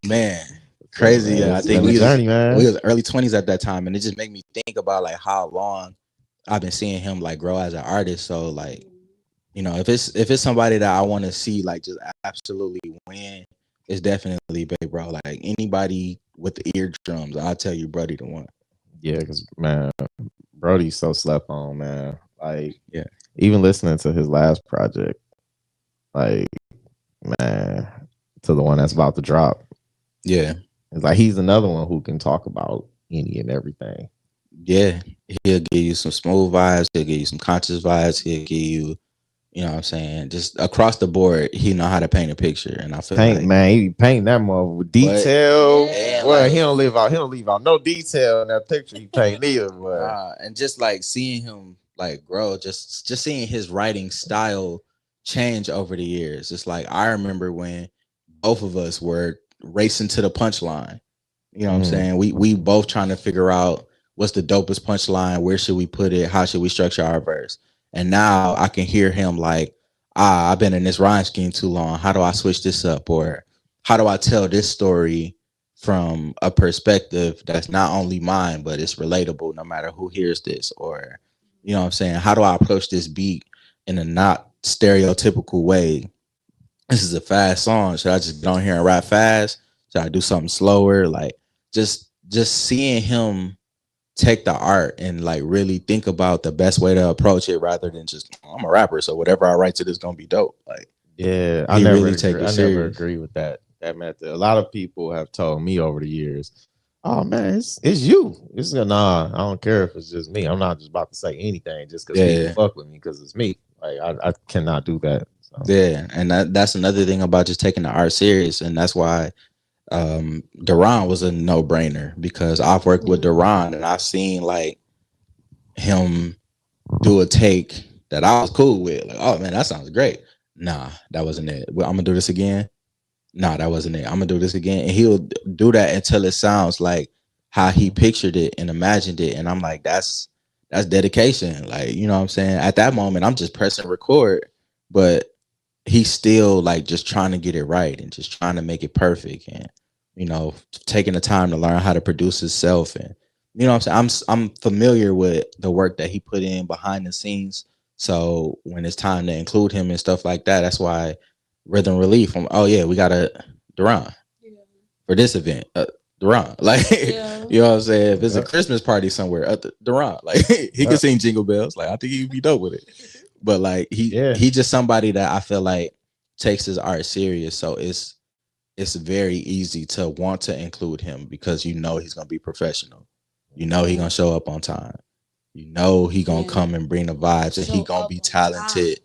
man, crazy. Yeah, I think we was early 20s at that time, and it just made me think about like how long I've been seeing him like grow as an artist. So like, you know, if it's somebody that I want to see like just absolutely win, it's definitely Big Bro. Like anybody with the eardrums, I'll tell you Brody the one. Yeah, because man, Brody's so slept on, man. Like, yeah, even listening to his last project, like, man, to the one that's about to drop. Yeah. It's like he's another one who can talk about any and everything. Yeah. He'll give you some smooth vibes, he'll give you some conscious vibes, he'll give you, you know what I'm saying, just across the board, he know how to paint a picture. And I feel like, man, he paint that mother with detail. Well, like, he don't leave out no detail in that picture he paint either. But and just like seeing him like grow, just seeing his writing style change over the years. It's like I remember when both of us were racing to the punchline. You know what I'm saying? We both trying to figure out what's the dopest punchline, where should we put it, how should we structure our verse. And now I can hear him like, I've been in this rhyme scheme too long. How do I switch this up? Or how do I tell this story from a perspective that's not only mine, but it's relatable no matter who hears this? Or, you know what I'm saying? How do I approach this beat in a not stereotypical way? This is a fast song. Should I just get on here and rap fast? Should I do something slower? Like just seeing him take the art and like really think about the best way to approach it rather than just I'm a rapper, so whatever I write to this gonna be dope. Like yeah, I never agree with that method. A lot of people have told me over the years, Oh man, it's you. It's nah. I don't care if it's just me. I'm not just about to say anything just because people Yeah. fuck with me because it's me. Like I cannot do that. So. Yeah, and that's another thing about just taking the art serious, and that's why Duran was a no brainer because I've worked with Duran and I've seen like him do a take that I was cool with. Like, oh man, that sounds great. Nah, that wasn't it. Well, I'm gonna do this again. Nah, that wasn't it. I'm gonna do this again, and he'll do that until it sounds like how he pictured it and imagined it. And I'm like, that's dedication. Like, you know what I'm saying? At that moment, I'm just pressing record, but he's still like just trying to get it right and just trying to make it perfect, and taking the time to learn how to produce himself. And you know what I'm saying, I'm familiar with the work that he put in behind the scenes, so when it's time to include him and stuff like that, that's why Rhythm Relief, oh yeah, we got a Duran for this event, Duran, like you know what I'm saying, if it's a Christmas party somewhere, Duran, like he can sing Jingle Bells, like I think he'd be dope with it. But like he just somebody that I feel like takes his art serious, so it's very easy to want to include him because he's gonna be professional, he's gonna show up on time, he gonna come and bring the vibes, and he gonna be talented.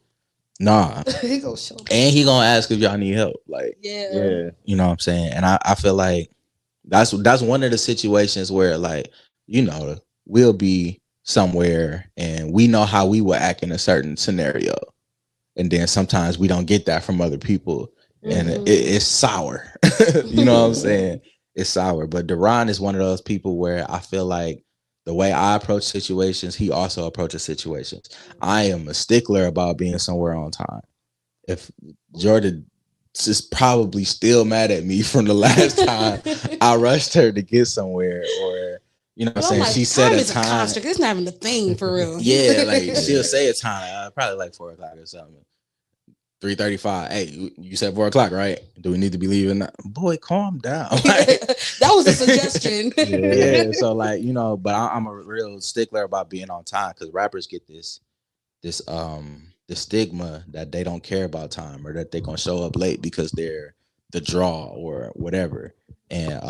Nah, he gonna show up. And he gonna ask if y'all need help. Like, yeah, you know what I'm saying? And I feel like that's one of the situations where like, we'll be somewhere and we know how we will act in a certain scenario. And then sometimes we don't get that from other people. And it's sour. You know what I'm saying? It's sour. But Duran is one of those people where I feel like the way I approach situations, he also approaches situations. I am a stickler about being somewhere on time. If Jordan is probably still mad at me from the last time I rushed her to get somewhere, or you know what I'm saying, like, she said a is time. a construct. It's not even a thing for real. Yeah, like she'll say a time, probably like 4:00 or something. 3:35. Hey, you said 4:00, right? Do we need to be leaving? Boy, calm down. Like, that was a suggestion. Yeah. So like, but I'm a real stickler about being on time because rappers get this the stigma that they don't care about time, or that they're gonna show up late because they're the draw or whatever. And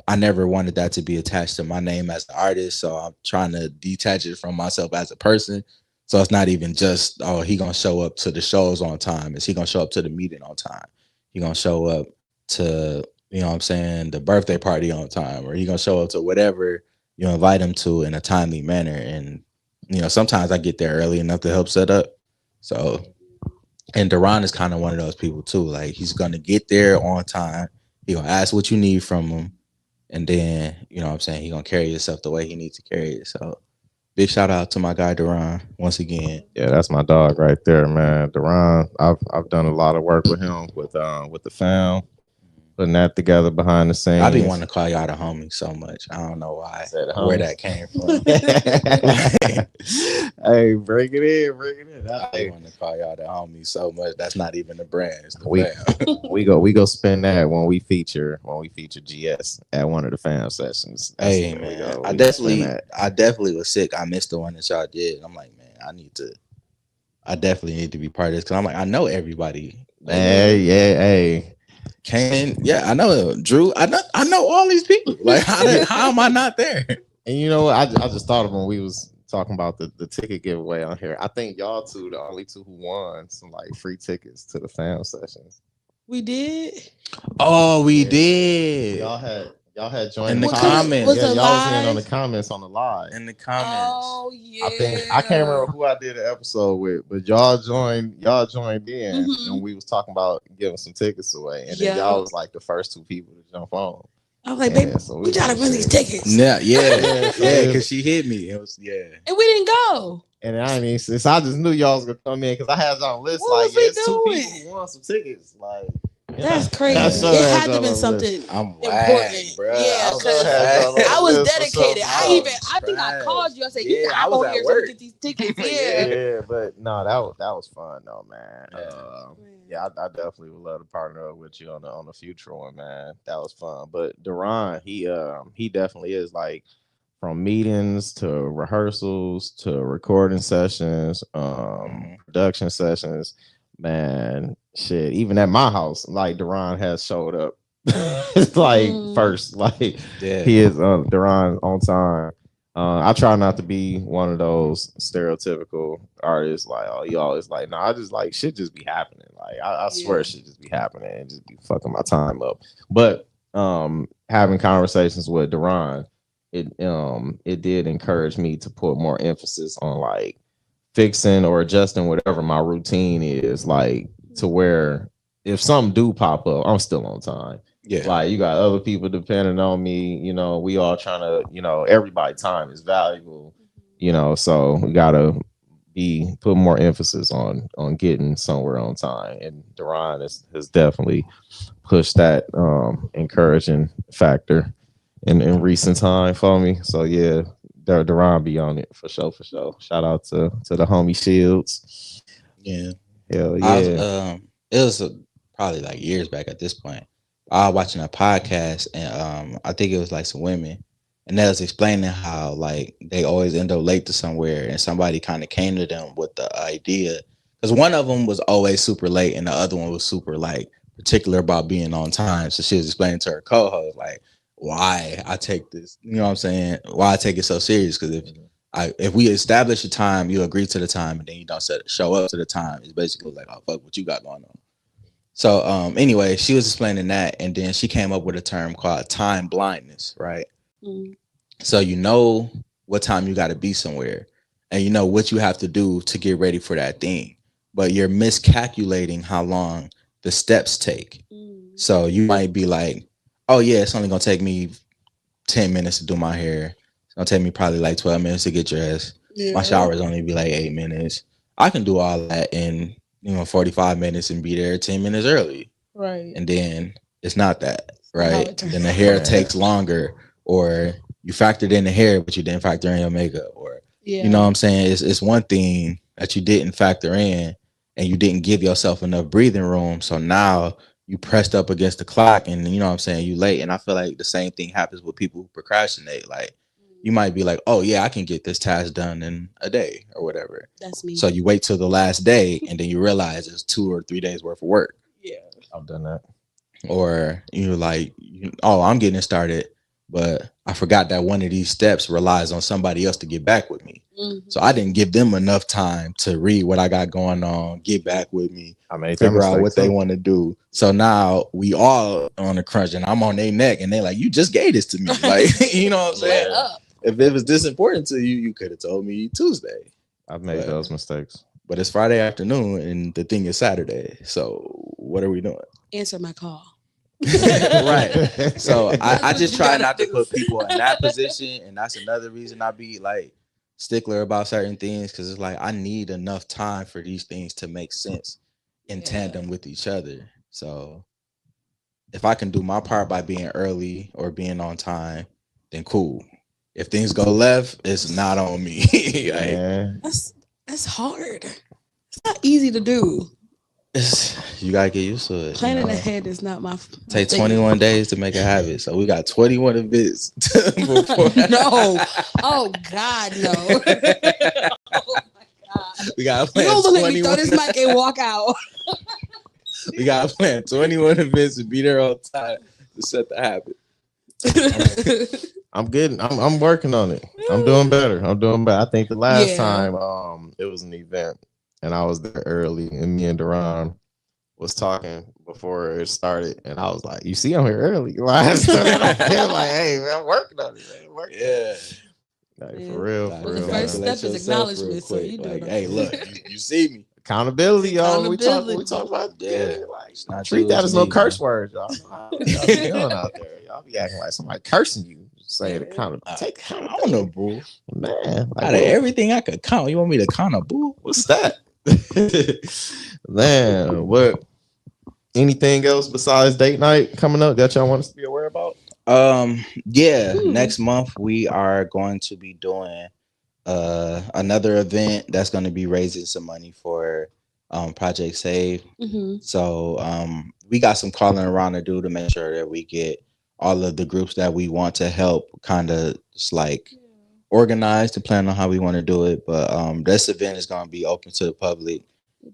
I never wanted that to be attached to my name as an artist. So I'm trying to detach it from myself as a person. So it's not even just, oh, he gonna show up to the shows on time. Is he gonna show up to the meeting on time? He gonna show up to, you know what I'm saying, the birthday party on time, or he gonna show up to whatever you invite him to in a timely manner. And sometimes I get there early enough to help set up. So, and Duran is kind of one of those people too. Like, he's gonna get there on time. He gonna ask what you need from him, and then you know what I'm saying, he gonna carry himself the way he needs to carry it. So, big shout out to my guy Duran once again. Yeah, that's my dog right there, man. Duran. I've done a lot of work with him with the fam, putting that together behind the scenes. I be wanting to call y'all the homie so much. I don't know why, where that came from. Hey, bring it in. I want to call y'all the homie so much. That's not even the brand. It's the fam. we go spend that when we feature GS at one of the fam sessions. Hey man, I definitely was sick. I missed the one that y'all did. I'm like, man, I definitely need to be part of this, because I'm like, I know everybody. Hey. I know Drew. I know all these people. Like, how am I not there? And you know what? I just thought of when we was talking about the ticket giveaway on here. I think y'all two the only two who won some like free tickets to the fam sessions. We did. Oh, we did. Y'all had joined in the comments. Yeah, y'all was in on the comments on the live. In the comments. Oh yeah. I can't remember who I did the episode with, but y'all joined in, and we was talking about giving some tickets away, and then y'all was like the first two people to jump on. I was like, baby, so we gotta win these tickets. Yeah, because she hit me. It was and we didn't go. And I mean, since I just knew y'all was gonna come in, because I had y'all on list like, it's two people who want some tickets, like. That's crazy. It had to have been something important, bro. Yeah, I was dedicated. I think I called you. I said, "You got on here so we get these tickets." Yeah, but no, that was fun though, man. I definitely would love to partner up with you on the future one, man. That was fun. But Duran, he definitely is like, from meetings to rehearsals to recording sessions, production sessions. Man, shit, even at my house, like, Duran has showed up like first. Like Yeah. he is Duran on time. I try not to be one of those stereotypical artists like, oh, you always like, no, I just like shit just be happening. Like I swear shit just be happening and just be fucking my time up. But having conversations with Duran, it did encourage me to put more emphasis on like fixing or adjusting whatever my routine is, like to where if something do pop up, I'm still on time. Yeah. Like you got other people depending on me, we all trying to, everybody time is valuable, so we gotta be put more emphasis on getting somewhere on time. And Duran has definitely pushed that encouraging factor in recent time for me. So yeah, Duran be on it for sure, for sure. Shout out to the homie Shields. Yeah. Hell I yeah. was, it was probably like years back at this point. I was watching a podcast and I think it was like some women and they was explaining how like they always end up late to somewhere and somebody kind of came to them with the idea because one of them was always super late and the other one was super like particular about being on time. So she was explaining to her co-host like why I take this, you know what I'm saying? Why I take it so serious because if we establish a time, you agree to the time, and then you don't show up to the time. It's basically like, oh fuck, what you got going on. So anyway, she was explaining that, and then she came up with a term called time blindness, right? Mm. So you know what time you got to be somewhere, and you know what you have to do to get ready for that thing, but you're miscalculating how long the steps take. Mm. So you might be like, oh yeah, it's only gonna take me 10 minutes to do my hair. It's gonna take me probably like 12 minutes to get dressed. Yeah. My shower's only be like 8 minutes. I can do all that in 45 minutes and be there 10 minutes early. Right. And then it's not that, right? it turns Then the out. hair takes longer, or you factored in the hair, but you didn't factor in your makeup, or Yeah. you know what I'm saying? It's one thing that you didn't factor in and you didn't give yourself enough breathing room. So now you pressed up against the clock and you know what I'm saying, you late. And I feel like the same thing happens with people who procrastinate. Like you might be like, oh yeah, I can get this task done in a day or whatever. That's me. So you wait till the last day and then you realize it's 2 or 3 days worth of work. Yeah. I've done that. Or you're like, oh, I'm getting it started, but I forgot that one of these steps relies on somebody else to get back with me. Mm-hmm. So I didn't give them enough time to read what I got going on, get back with me, I made figure out what they want to do. So now we all on a crunch and I'm on their neck and they like, you just gave this to me. Like, you know what I'm saying? If it was this important to you, you could have told me Tuesday. I've made those mistakes. But it's Friday afternoon and the thing is Saturday. So what are we doing? Answer my call. Right. So I just try not to put people in that position. And that's another reason I be like stickler about certain things. Cause it's like I need enough time for these things to make sense in tandem with each other. So if I can do my part by being early or being on time, then cool. If things go left, it's not on me. Like, that's hard. It's not easy to do. You gotta get used to it. Planning ahead is not my take 21 days to make a habit. So we got 21 events before. No. Oh God, no. Oh my God. We got to You plan don't let me 21. throw this mic and walk out. We got to plan 21 events to be there on time to set the habit. I'm working on it. I'm doing better. I think the last time it was an event and I was there early and me and Duran was talking before it started and I was like, you see, I'm here early. Last time like, hey man, I'm working on it. Yeah. Like, for real. Well, the first step is acknowledgement. So you do like, it. hey, look, you see me. Accountability, y'all. We talk about like treat that as no curse words, y'all. Y'all be doing out there. Y'all be acting like somebody cursing you. Saying accountability. Take accountability. I don't know, bro. Man, like, out of everything I could count, you want me to count a boo? What's that? Man, what? Anything else besides date night coming up that y'all want us to be aware about? Next month we are going to be doing another event that's going to be raising some money for Project Save. Mm-hmm. So we got some calling around to do to make sure that we get all of the groups that we want to help kind of just like organize to plan on how we want to do it. But this event is going to be open to the public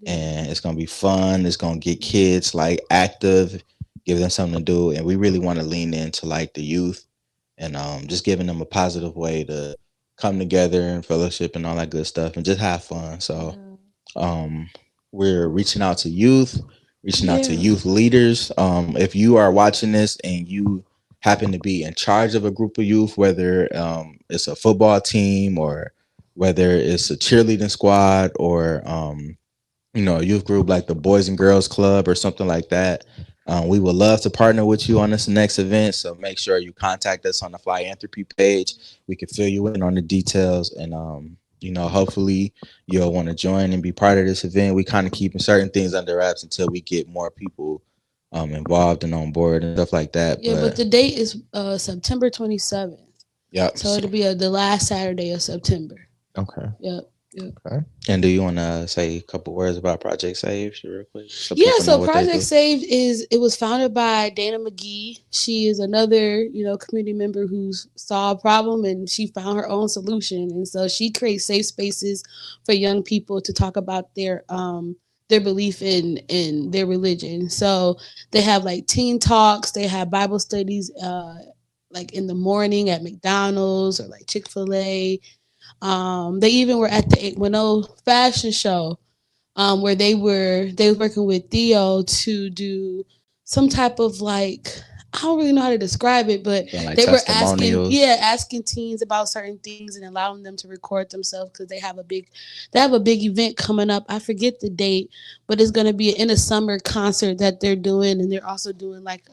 and it's going to be fun. It's going to get kids like active give them something to do, and we really want to lean into like the youth and just giving them a positive way to come together and fellowship and all that good stuff and just have fun. So we're reaching out to youth, reaching out to youth leaders. If you are watching this and you happen to be in charge of a group of youth, whether it's a football team or whether it's a cheerleading squad or a youth group like the Boys and Girls Club or something like that, we would love to partner with you on this next event. So make sure you contact us on the Fli-Anthropy page. We can fill you in on the details, and hopefully you'll want to join and be part of this event. We kind of keeping certain things under wraps until we get more people involved and on board and stuff like that. Yeah, but the date is September 27th. Yep. So it'll be the last Saturday of September. Okay. Yep. Okay. And do you want to say a couple words about Project Saved real quick? So Project Saved it was founded by Dana McGee. She is another, community member who's saw a problem and she found her own solution. And so she creates safe spaces for young people to talk about their belief in their religion. So they have like teen talks, they have Bible studies like in the morning at McDonald's or like Chick-fil-A. They even were at the 810 fashion show, where they were working with Theo to do some type of like, I don't really know how to describe it, but like they were asking teens about certain things and allowing them to record themselves because they have a big event coming up. I forget the date, but it's going to be in a summer concert that they're doing, and they're also doing like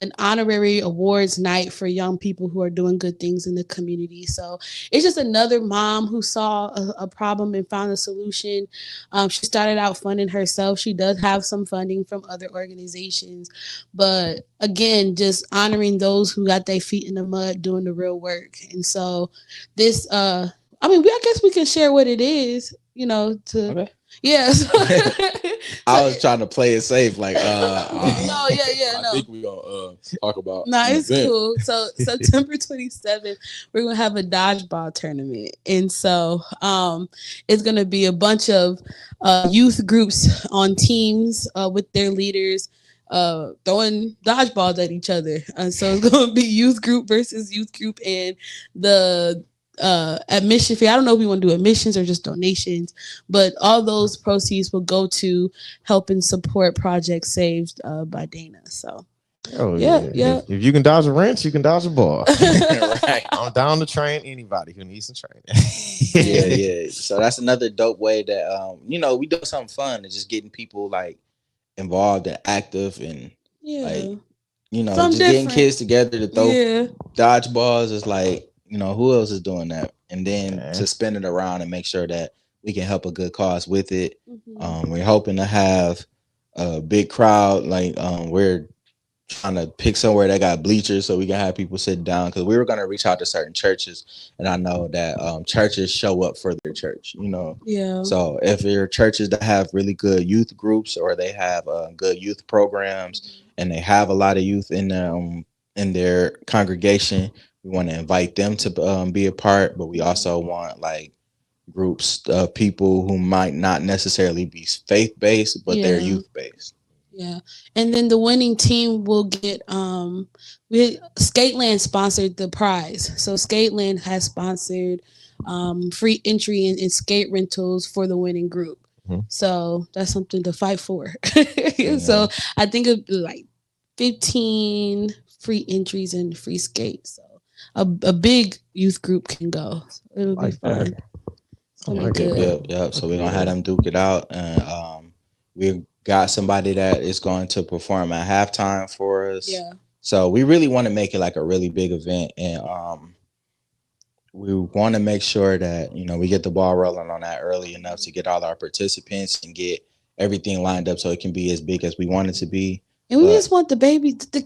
an honorary awards night for young people who are doing good things in the community. So it's just another mom who saw a problem and found a solution. She started out funding herself. She does have some funding from other organizations, but again, just honoring those who got their feet in the mud doing the real work. And so this, I guess we can share what it is, Okay. Yeah. I was trying to play it safe, like I think we gonna talk about. No, it's cool. So September 27th, we're gonna have a dodgeball tournament, and so it's gonna be a bunch of youth groups on teams with their leaders throwing dodgeballs at each other. So it's gonna be youth group versus youth group, and the admission fee. I don't know if we want to do admissions or just donations, but all those proceeds will go to help and support Project Saved by Dana. So yeah. If you can dodge a wrench, you can dodge a ball. Right. I'm down to train anybody who needs some training. yeah. So that's another dope way that we do something fun and just getting people like involved and active and like just getting kids together to throw dodgeballs is like. Who else is doing that? And then to spin it around and make sure that we can help a good cause with it. We're hoping to have a big crowd. Like we're trying to pick somewhere that got bleachers so we can have people sit down, because we were going to reach out to certain churches, and I know that churches show up for their church. So if there are churches that have really good youth groups or they have good youth programs and they have a lot of youth in their congregation, we want to invite them to be a part, but we also want like groups of people who might not necessarily be faith-based, but they're youth-based. Yeah. And then the winning team will get Skateland sponsored the prize. So Skateland has sponsored free entry and skate rentals for the winning group. So that's something to fight for. So I think it'd be like 15 free entries and free skates. So a big youth group can go. It'll be fun. It's gonna be good. Yep. So we're gonna have them duke it out, and we got somebody that is going to perform at halftime for us. Yeah. So we really want to make it like a really big event, and we want to make sure that we get the ball rolling on that early enough to get all our participants and get everything lined up so it can be as big as we want it to be. And we just want the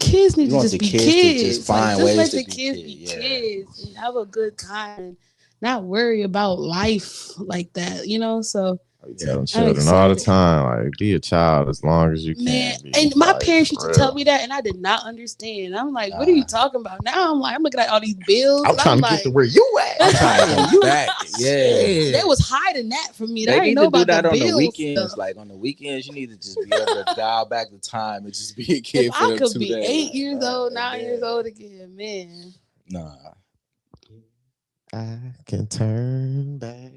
kids need to just be kids. To just find ways let to the kids be kids and have a good time and not worry about life like that, So I be telling children all the time, like, be a child as long as you can. And my like, parents used to tell me that, and I did not understand. I'm like, what are you talking about? Now I'm like, I'm looking at all these bills. I'm trying to get to where you at. I'm trying to come back. Yeah. They was hiding that from me. They I need didn't know to do about that the on the bills weekends. stuff. Like on the weekends, you need to just be able to dial back the time and just be a kid If for I could 2 be days. 8 years old, 9 years old again, man. Nah. I can turn back.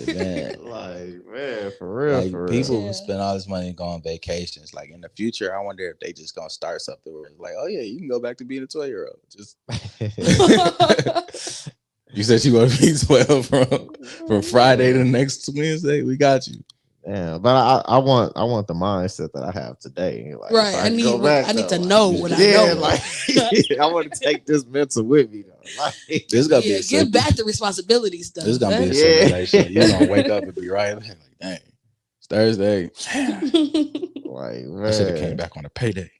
Man. Like, man, for real, Like, for people real. who spend all this money and go on vacations. Like in the future, I wonder if they just gonna start something where it's like, oh yeah, you can go back to being a 12-year-old. Just you said you want to be 12 from Friday to next Wednesday. We got you. Yeah, but I want the mindset that I have today. Like, Right. I need to know what I know. Like, I want to take this mental with me though. Like, this is gonna be give back the responsibilities stuff. This is gonna be a simulation. You're gonna wake up and be right back. Like, dang, it's Thursday. Like, man. I should have came back on a payday.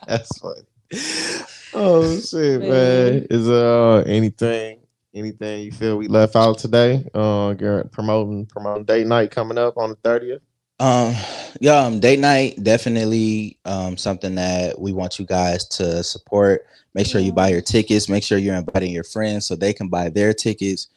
That's funny. Oh shit, man. Is anything you feel we left out today? Promoting date night coming up on the 30th. Date night definitely something that we want you guys to support. Make sure you buy your tickets. Make sure you're inviting your friends so they can buy their tickets.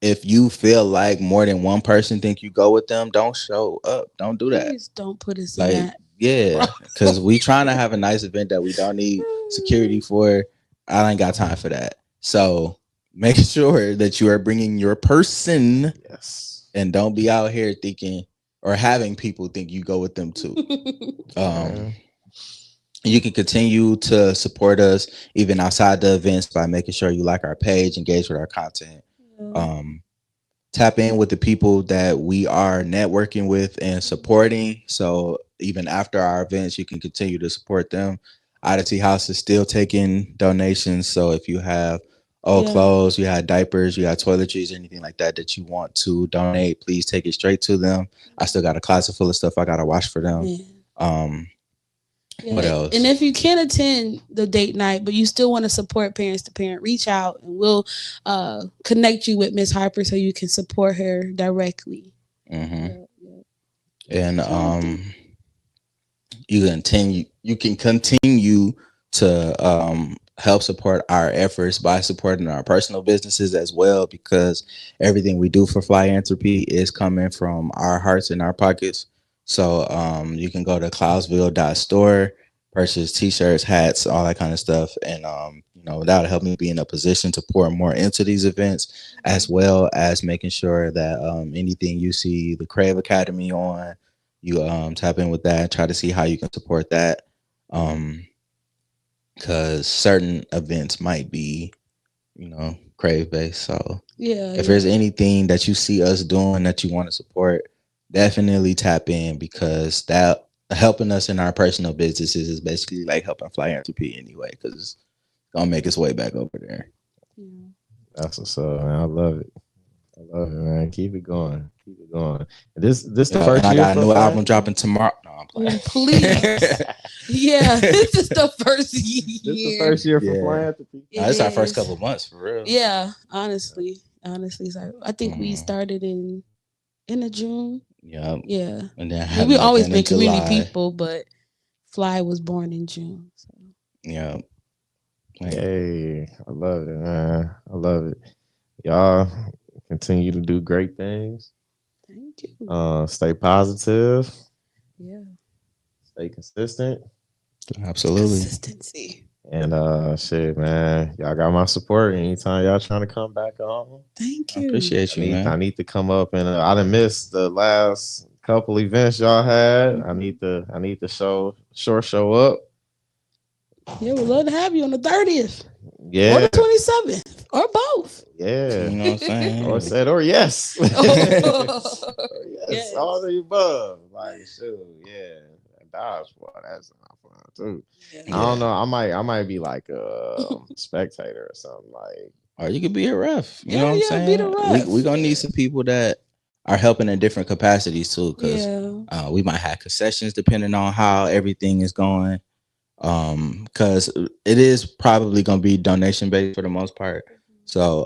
If you feel like more than one person think you go with them, don't show up. Don't do that. Please don't put us in that. Yeah, because we trying to have a nice event that we don't need security for. I ain't got time for that. So make sure that you are bringing your person. Yes. And don't be out here thinking or having people think you go with them too. You can continue to support us even outside the events by making sure you like our page, engage with our content. Tap in with the people that we are networking with and supporting. So even after our events, you can continue to support them. Odyssey House is still taking donations. So if you have old clothes, you had diapers, you got toiletries, anything like that you want to donate, please take it straight to them. I still got a closet full of stuff I gotta wash for them. What else? And if you can't attend the date night, but you still want to support Parents to Parent, reach out and we'll connect you with Miss Harper so you can support her directly. And you can continue to help support our efforts by supporting our personal businesses as well, because everything we do for Fli-Anthropy is coming from our hearts and our pockets. So you can go to cloudsville.store, purchase t-shirts, hats, all that kind of stuff. And that'll help me be in a position to pour more into these events, as well as making sure that anything you see the Crave Academy on, you tap in with that, try to see how you can support that. Because certain events might be, Crave based. So if there's anything that you see us doing that you want to support, definitely tap in, because that helping us in our personal businesses is basically like helping Fli-Anthropy anyway, because it's gonna make its way back over there. That's what's up, man. I love it, man. Keep it going. This the first year. I got a new album dropping tomorrow. No, I'm playing. Please. This is the first year. This the first year for Fli-Anthropy. It's our first couple of months for real. Yeah, honestly, so I think we started in the June. Yeah. And then we always been community people, but Fly was born in June. So. Yeah. Hey, I love it, man. I love it. Y'all continue to do great things. Thank you. Stay positive. Yeah. Stay consistent. Absolutely. Consistency. And shit, man. Y'all got my support anytime y'all trying to come back on. Thank you. I appreciate you, man. I need to come up, and I done missed the last couple events y'all had. I need to show up. Yeah, we'd love to have you on the 30th. Yeah. Or the 27th. Or both. Yeah. You know what I'm saying? Or yes. Yes. All the above. Like, shoot, yeah. Dodgeball, that's not fun too. Yeah. I don't know. I might be like a spectator or something, like. Or you could be a ref. You know what I'm saying? Be the ref. We gonna need some people that are helping in different capacities too, because we might have concessions depending on how everything is going. Because it is probably gonna be donation based for the most part. So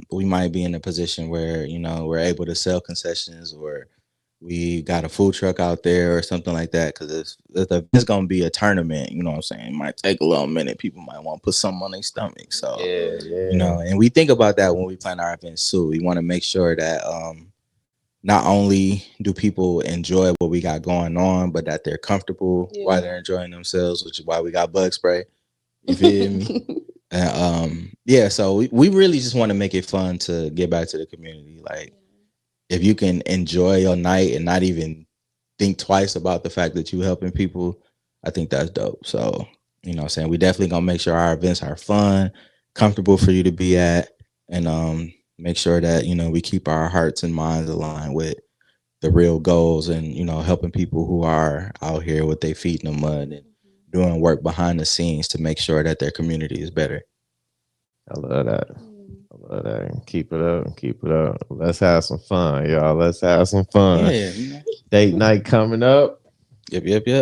we might be in a position where, we're able to sell concessions, or we got a food truck out there or something like that. Because it's going to be a tournament, you know what I'm saying? It might take a little minute. People might want to put something on their stomach. So, and we think about that when we plan our events too. We want to make sure that not only do people enjoy what we got going on, but that they're comfortable while they're enjoying themselves, which is why we got bug spray. You feel me? And so we really just want to make it fun to get back to the community. Like, if you can enjoy your night and not even think twice about the fact that you're helping people, I think that's dope. So, you know what I'm saying? We definitely gonna make sure our events are fun, comfortable for you to be at, and make sure that, we keep our hearts and minds aligned with the real goals and, helping people who are out here with their feet in the mud and doing work behind the scenes to make sure that their community is better. I love that. Keep it up. Keep it up. Let's have some fun, y'all. Let's have some fun. Yeah. Date night coming up. Yep.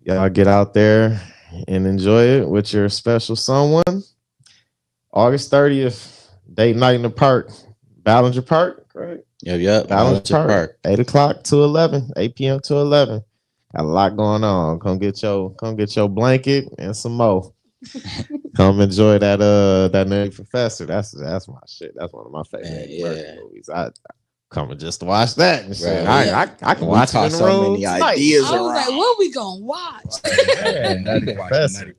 Y'all get out there and enjoy it with your special someone. August 30th, date night in the park. Ballinger Park, correct? Yep. Ballinger Park. 8 o'clock to 11. 8 p.m. to 11. Got a lot going on. Come get your blanket and some more. Come enjoy that Nutty Professor. That's my shit. That's one of my favorite movies. I coming just to watch that and shit. I can watch it in the room. Many ideas. I was like, what we gonna watch? Nutty Professor.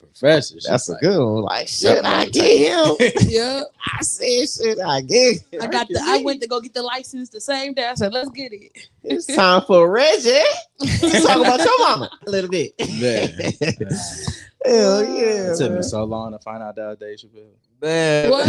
That's a good one. Like, shit, I get him. Yeah. I said shit, I get him. I went to go get the license the same day. I said, let's get it. It's time for Reggie. Let's talk about your mama a little bit. Hell yeah. It took me so long to find out that was Dave Chappelle. Man. What?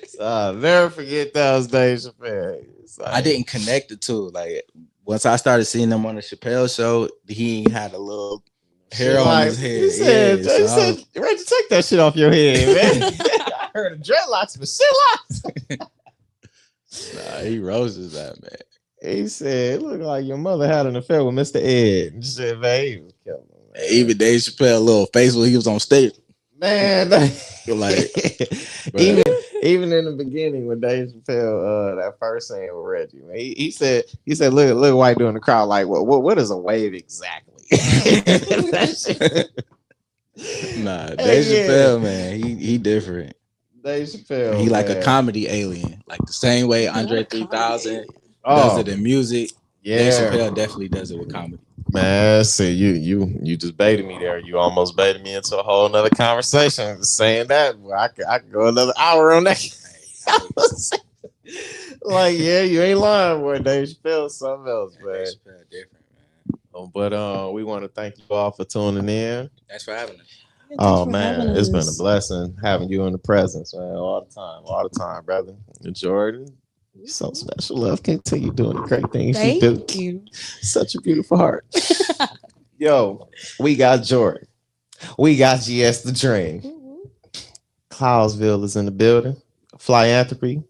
So I'll never forget that was Dave Chappelle. Like, I didn't connect the two. Like, once I started seeing him on the Chappelle show, he had a little hair on his head. He said, Reggie, take that shit off your head, man. I heard of dreadlocks, but shit locks. Nah, he roasts that, man. He said, it looked like your mother had an affair with Mr. Ed. And she said, man, he was killing him. Even Dave Chappelle little face when he was on stage. Man, like even in the beginning when Dave Chappelle that first scene with Reggie, man, he said, look white doing the crowd like, what is a wave exactly? Nah, Dave Chappelle, man, he different. Dave Chappelle, he like a comedy alien, like the same way Andre 3000 does it in music. Yeah, Dave Chappelle definitely does it with comedy. Man, see, you just baited me there. You almost baited me into a whole nother conversation. Saying that, well, I could go another hour on that. Like, yeah, you ain't lying, boy. Dave Chappelle, something else, man. Dave Chappelle different, man. But we want to thank you all for tuning in. Thanks for having us. Oh man, it's been a blessing having you in the presence, man. All the time, brother. Jordan. You're so special, love. Continue doing the great things you do. Thank you. Such a beautiful heart. Yo, we got Jordan. We got GS the Dream. Cloudsville is in the building. Fli-Anthropy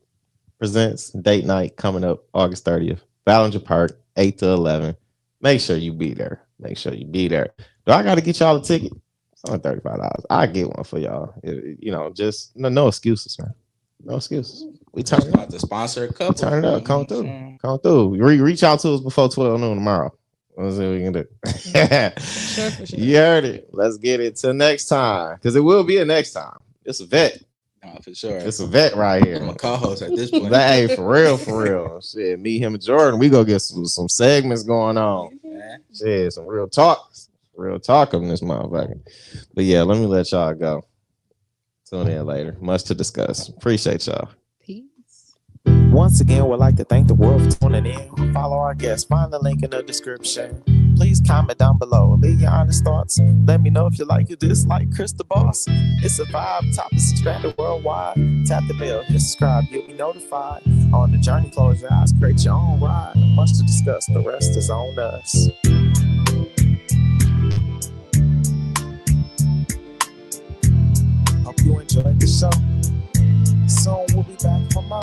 presents date night coming up August 30th. Ballinger Park, 8 to 11. Make sure you be there. Do I got to get y'all a ticket? It's only $35. I get one for y'all. Just no excuses, man. No excuses. We turn it up. To sponsor a couple. Turn it up. Come through. Reach out to us before 12 noon tomorrow. Let's see what we can do. Sure. You heard it. Let's get it till next time. Because it will be a next time. It's a vet. No, for sure. It's a vet right here. I'm a co-host at this point. Hey, for real. Shit, me, him, and Jordan, we go get some segments going on. Shit, some real talk. Real talk on this motherfucker. But yeah, let me let y'all go. Tune in later. Much to discuss. Appreciate y'all. Peace. Once again, we'd like to thank the world for tuning in. Follow our guests. Find the link in the description. Please comment down below. Leave your honest thoughts. Let me know if you like or dislike Chris the Boss. It's a vibe. Topics expanded worldwide. Tap the bell. Hit subscribe. You'll be notified. On the journey, close your eyes. Create your own ride. Much to discuss. The rest is on us. Hope you enjoyed the show. Soon we'll be back for more.